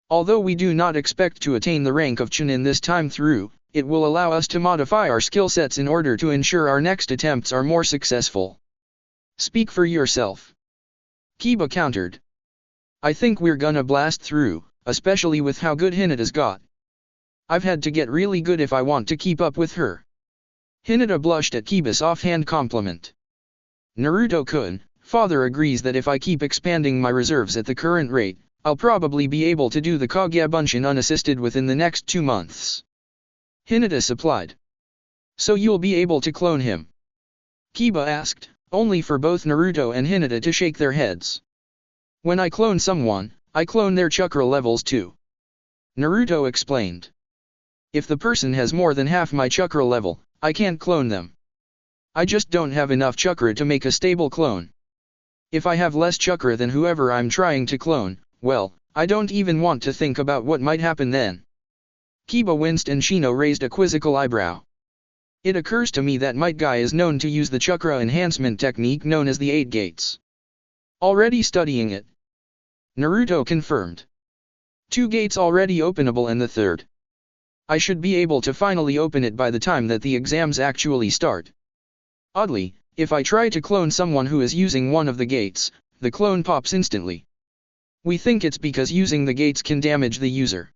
Although we do not expect to attain the rank of Chunin this time through, it will allow us to modify our skill sets in order to ensure our next attempts are more successful. Speak for yourself. Kiba countered. I think we're gonna blast through, especially with how good Hinata's got. I've had to get really good if I want to keep up with her. Hinata blushed at Kiba's offhand compliment. Naruto-kun, father agrees that if I keep expanding my reserves at the current rate, I'll probably be able to do the Kage Bunshin unassisted within the next 2 months. Hinata supplied. So you'll be able to clone him? Kiba asked, only for both Naruto and Hinata to shake their heads. When I clone someone, I clone their chakra levels too. Naruto explained. If the person has more than half my chakra level, I can't clone them. I just don't have enough chakra to make a stable clone. If I have less chakra than whoever I'm trying to clone, well, I don't even want to think about what might happen then. Kiba winced and Shino raised a quizzical eyebrow. It occurs to me that Might Guy is known to use the chakra enhancement technique known as the 8 gates. Already studying it. Naruto confirmed. 2 gates already openable and the 3rd. I should be able to finally open it by the time that the exams actually start. Oddly, if I try to clone someone who is using one of the gates, the clone pops instantly. We think it's because using the gates can damage the user.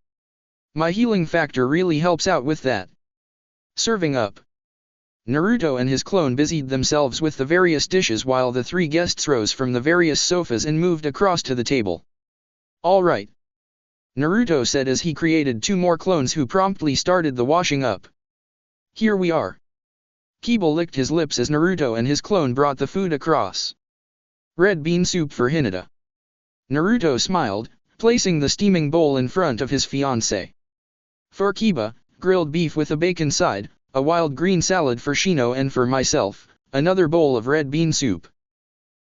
My healing factor really helps out with that. Serving up. Naruto and his clone busied themselves with the various dishes while the 3 guests rose from the various sofas and moved across to the table. All right. Naruto said as he created 2 more clones who promptly started the washing up. Here we are. Kiba licked his lips as Naruto and his clone brought the food across. Red bean soup for Hinata. Naruto smiled, placing the steaming bowl in front of his fiancée. For Kiba, grilled beef with a bacon side, a wild green salad for Shino, and for myself, another bowl of red bean soup.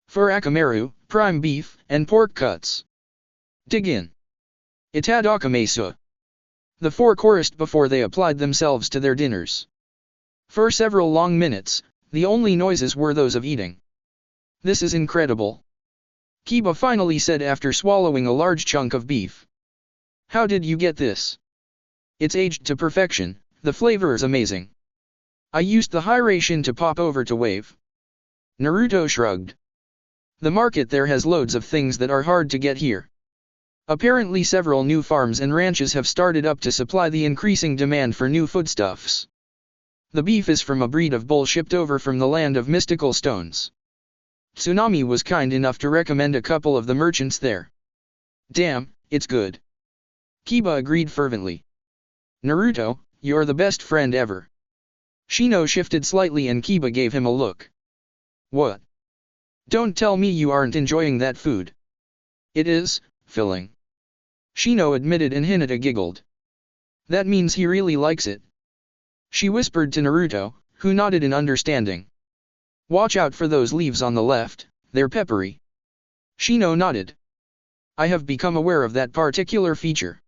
For Akamaru, prime beef, and pork cuts. Dig in. Itadakimasu. The 4 chorused before they applied themselves to their dinners. For several long minutes, the only noises were those of eating. This is incredible. Kiba finally said after swallowing a large chunk of beef. How did you get this? It's aged to perfection, the flavor is amazing. I used the high ration to pop over to Wave. Naruto shrugged. The market there has loads of things that are hard to get here. Apparently several new farms and ranches have started up to supply the increasing demand for new foodstuffs. The beef is from a breed of bull shipped over from the land of mystical stones. Tsunami was kind enough to recommend a couple of the merchants there. Damn, it's good. Kiba agreed fervently. Naruto, you're the best friend ever. Shino shifted slightly and Kiba gave him a look. What? Don't tell me you aren't enjoying that food. It is, filling. Shino admitted and Hinata giggled. That means he really likes it. She whispered to Naruto, who nodded in understanding. Watch out for those leaves on the left, they're peppery. Shino nodded. I have become aware of that particular feature.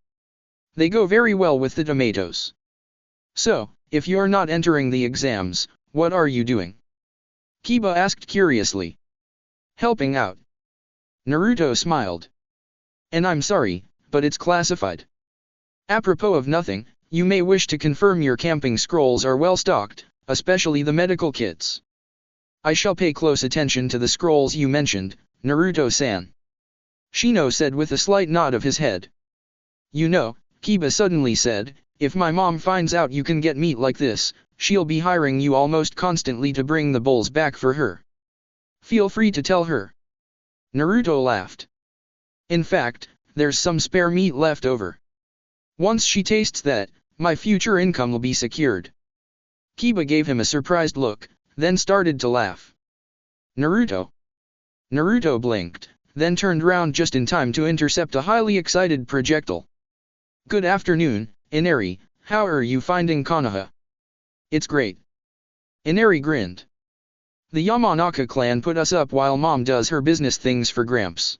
They go very well with the tomatoes. So, if you're not entering the exams, what are you doing? Kiba asked curiously. Helping out. Naruto smiled. And I'm sorry, but it's classified. Apropos of nothing, you may wish to confirm your camping scrolls are well stocked, especially the medical kits. I shall pay close attention to the scrolls you mentioned, Naruto-san. Shino said with a slight nod of his head. You know, Kiba suddenly said, if my mom finds out you can get meat like this, she'll be hiring you almost constantly to bring the bulls back for her. Feel free to tell her. Naruto laughed. In fact, there's some spare meat left over. Once she tastes that, my future income will be secured. Kiba gave him a surprised look, then started to laugh. Naruto. Naruto blinked, then turned round just in time to intercept a highly excited projectile. Good afternoon, Inari, how are you finding Konoha? It's great. Inari grinned. The Yamanaka clan put us up while Mom does her business things for Gramps.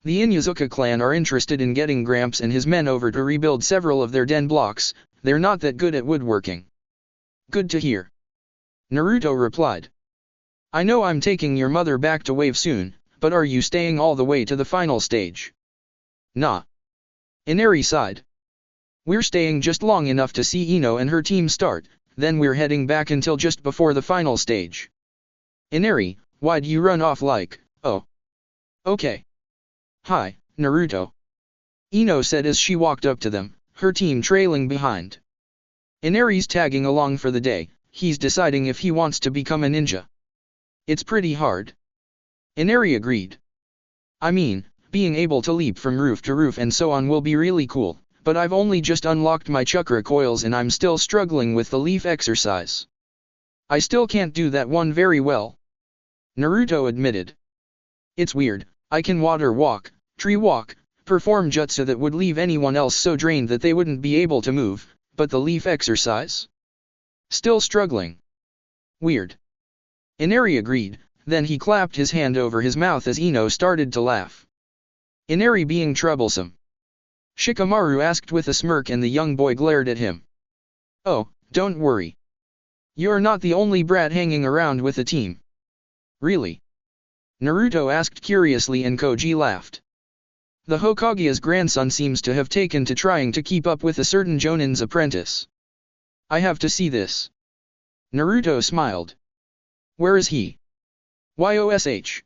The Inyazuka clan are interested in getting Gramps and his men over to rebuild several of their den blocks, they're not that good at woodworking. Good to hear. Naruto replied. I know I'm taking your mother back to Wave soon, but are you staying all the way to the final stage? Nah. Inari sighed. We're staying just long enough to see Ino and her team start, then we're heading back until just before the final stage. Inari, why'd you run off like, oh. Okay. Hi, Naruto. Ino said as she walked up to them, her team trailing behind. Inari's tagging along for the day, he's deciding if he wants to become a ninja. It's pretty hard. Inari agreed. I mean, being able to leap from roof to roof and so on will be really cool, but I've only just unlocked my chakra coils and I'm still struggling with the leaf exercise. I still can't do that one very well. Naruto admitted. It's weird, I can water walk, tree walk, perform jutsu that would leave anyone else so drained that they wouldn't be able to move, but the leaf exercise? Still struggling. Weird. Inari agreed, then he clapped his hand over his mouth as Ino started to laugh. Inari being troublesome. Shikamaru asked with a smirk and the young boy glared at him. Oh, don't worry. You're not the only brat hanging around with the team. Really? Naruto asked curiously and Koji laughed. The Hokage's grandson seems to have taken to trying to keep up with a certain Jonin's apprentice. I have to see this. Naruto smiled. Where is he? Yosh.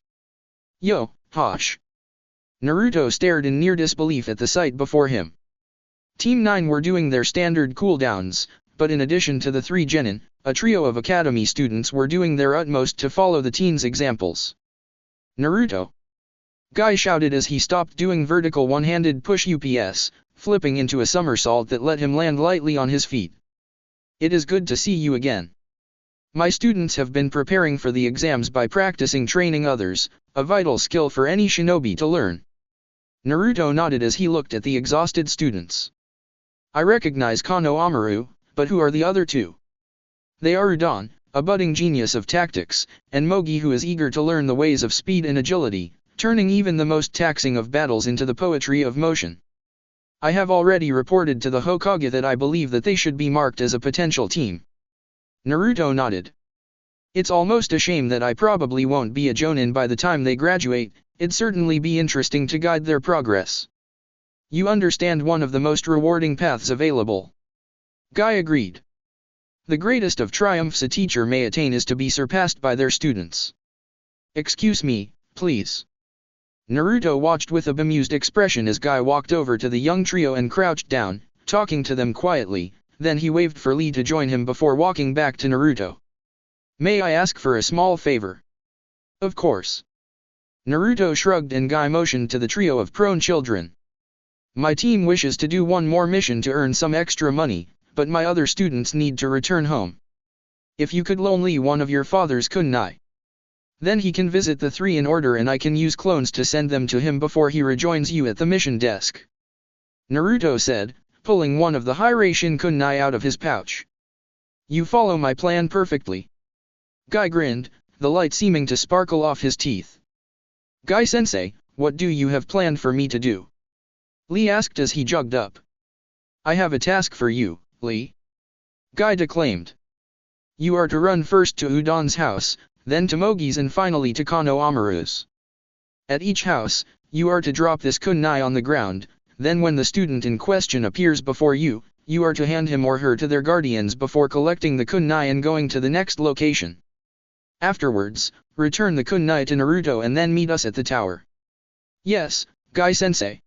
Yo, Hosh. Naruto stared in near disbelief at the sight before him. Team 9 were doing their standard cooldowns, but in addition to the 3 Genin, a trio of academy students were doing their utmost to follow the teens' examples. Naruto. Guy shouted as he stopped doing vertical one-handed push UPS, flipping into a somersault that let him land lightly on his feet. It is good to see you again. My students have been preparing for the exams by practicing training others, a vital skill for any shinobi to learn. Naruto nodded as he looked at the exhausted students. I recognize Kano Amaru, but who are the other two? They are Udon, a budding genius of tactics, and Mogi who is eager to learn the ways of speed and agility, turning even the most taxing of battles into the poetry of motion. I have already reported to the Hokage that I believe that they should be marked as a potential team. Naruto nodded. It's almost a shame that I probably won't be a Jonin by the time they graduate, it'd certainly be interesting to guide their progress. You understand one of the most rewarding paths available. Guy agreed. The greatest of triumphs a teacher may attain is to be surpassed by their students. Excuse me, please. Naruto watched with a bemused expression as Guy walked over to the young trio and crouched down, talking to them quietly, then he waved for Lee to join him before walking back to Naruto. May I ask for a small favor? Of course. Naruto shrugged and Guy motioned to the trio of prone children. My team wishes to do one more mission to earn some extra money, but my other students need to return home. If you could loan Lee one of your father's kunai. Then he can visit the 3 in order and I can use clones to send them to him before he rejoins you at the mission desk. Naruto said, pulling one of the Hiraishin kunai out of his pouch. You follow my plan perfectly. Guy grinned, the light seeming to sparkle off his teeth. Guy-sensei, what do you have planned for me to do? Lee asked as he jogged up. I have a task for you, Lee. Guy declaimed. You are to run first to Udon's house, then to Mogi's and finally to Kano Amaru's. At each house, you are to drop this kunai on the ground, then when the student in question appears before you, you are to hand him or her to their guardians before collecting the kunai and going to the next location. Afterwards, return the kunai to Naruto and then meet us at the tower. Yes, Guy-sensei.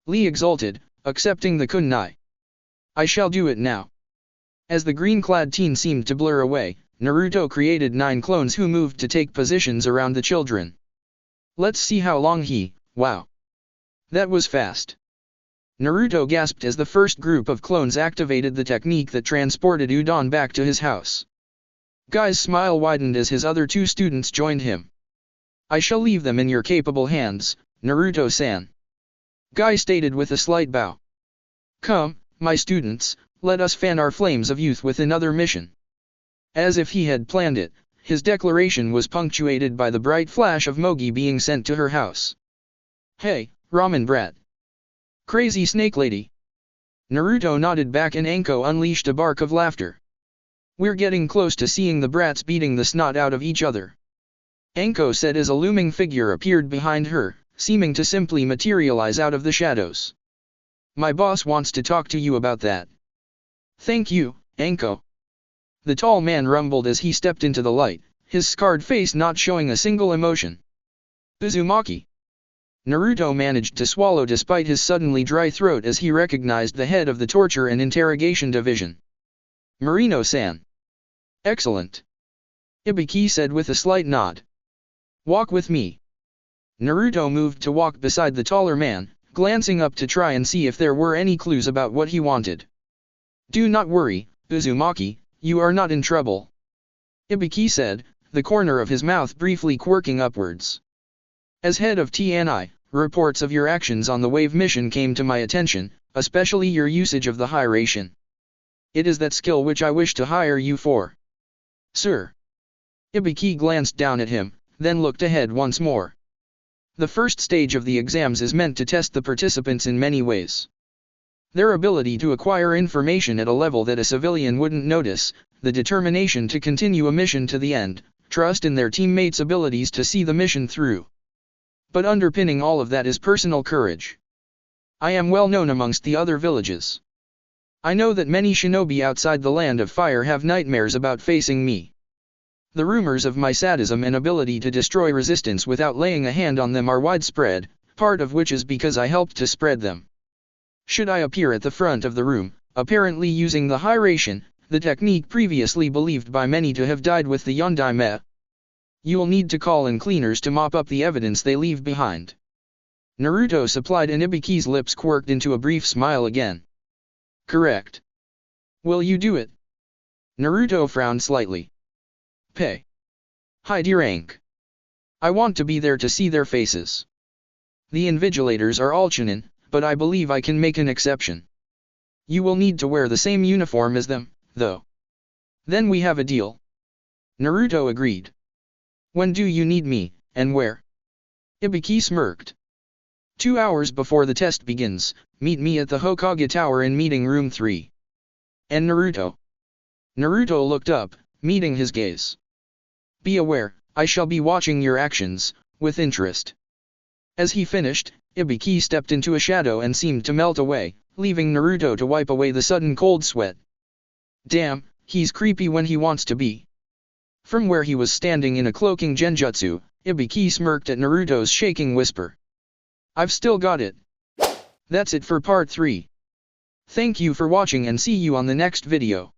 Lee exulted, accepting the kunai. I shall do it now. As the green-clad teen seemed to blur away, Naruto created 9 clones who moved to take positions around the children. Let's see how long wow. That was fast. Naruto gasped as the first group of clones activated the technique that transported Udon back to his house. Guy's smile widened as his other 2 students joined him. I shall leave them in your capable hands, Naruto-san. Guy stated with a slight bow. Come, my students, let us fan our flames of youth with another mission. As if he had planned it, his declaration was punctuated by the bright flash of Mogi being sent to her house. Hey, ramen brat. Crazy snake lady. Naruto nodded back and Anko unleashed a bark of laughter. We're getting close to seeing the brats beating the snot out of each other. Anko said as a looming figure appeared behind her, seeming to simply materialize out of the shadows. My boss wants to talk to you about that. Thank you, Anko. The tall man rumbled as he stepped into the light, his scarred face not showing a single emotion. Uzumaki. Naruto managed to swallow despite his suddenly dry throat as he recognized the head of the torture and interrogation division. Marino-san. Excellent. Ibiki said with a slight nod. Walk with me. Naruto moved to walk beside the taller man, glancing up to try and see if there were any clues about what he wanted. Do not worry, Uzumaki, you are not in trouble. Ibiki said, the corner of his mouth briefly quirking upwards. As head of TNI, reports of your actions on the wave mission came to my attention, especially your usage of the hiration. It is that skill which I wish to hire you for. Sir. Ibiki glanced down at him, then looked ahead once more. The first stage of the exams is meant to test the participants in many ways. Their ability to acquire information at a level that a civilian wouldn't notice, the determination to continue a mission to the end, trust in their teammates' abilities to see the mission through. But underpinning all of that is personal courage. I am well known amongst the other villages. I know that many shinobi outside the land of fire have nightmares about facing me. The rumors of my sadism and ability to destroy resistance without laying a hand on them are widespread, part of which is because I helped to spread them. Should I appear at the front of the room, apparently using the hiration, the technique previously believed by many to have died with the Yondaime, you'll need to call in cleaners to mop up the evidence they leave behind. Naruto supplied and Ibiki's lips quirked into a brief smile again. Correct. Will you do it? Naruto frowned slightly. Pay. Hide your rank. I want to be there to see their faces. The invigilators are all Genin, but I believe I can make an exception. You will need to wear the same uniform as them, though. Then we have a deal. Naruto agreed. When do you need me, and where? Ibiki smirked. 2 hours before the test begins, meet me at the Hokage Tower in meeting room 3. And Naruto? Naruto looked up, meeting his gaze. Be aware, I shall be watching your actions, with interest. As he finished, Ibiki stepped into a shadow and seemed to melt away, leaving Naruto to wipe away the sudden cold sweat. Damn, he's creepy when he wants to be. From where he was standing in a cloaking genjutsu, Ibiki smirked at Naruto's shaking whisper. I've still got it. That's it for part 3. Thank you for watching and see you on the next video.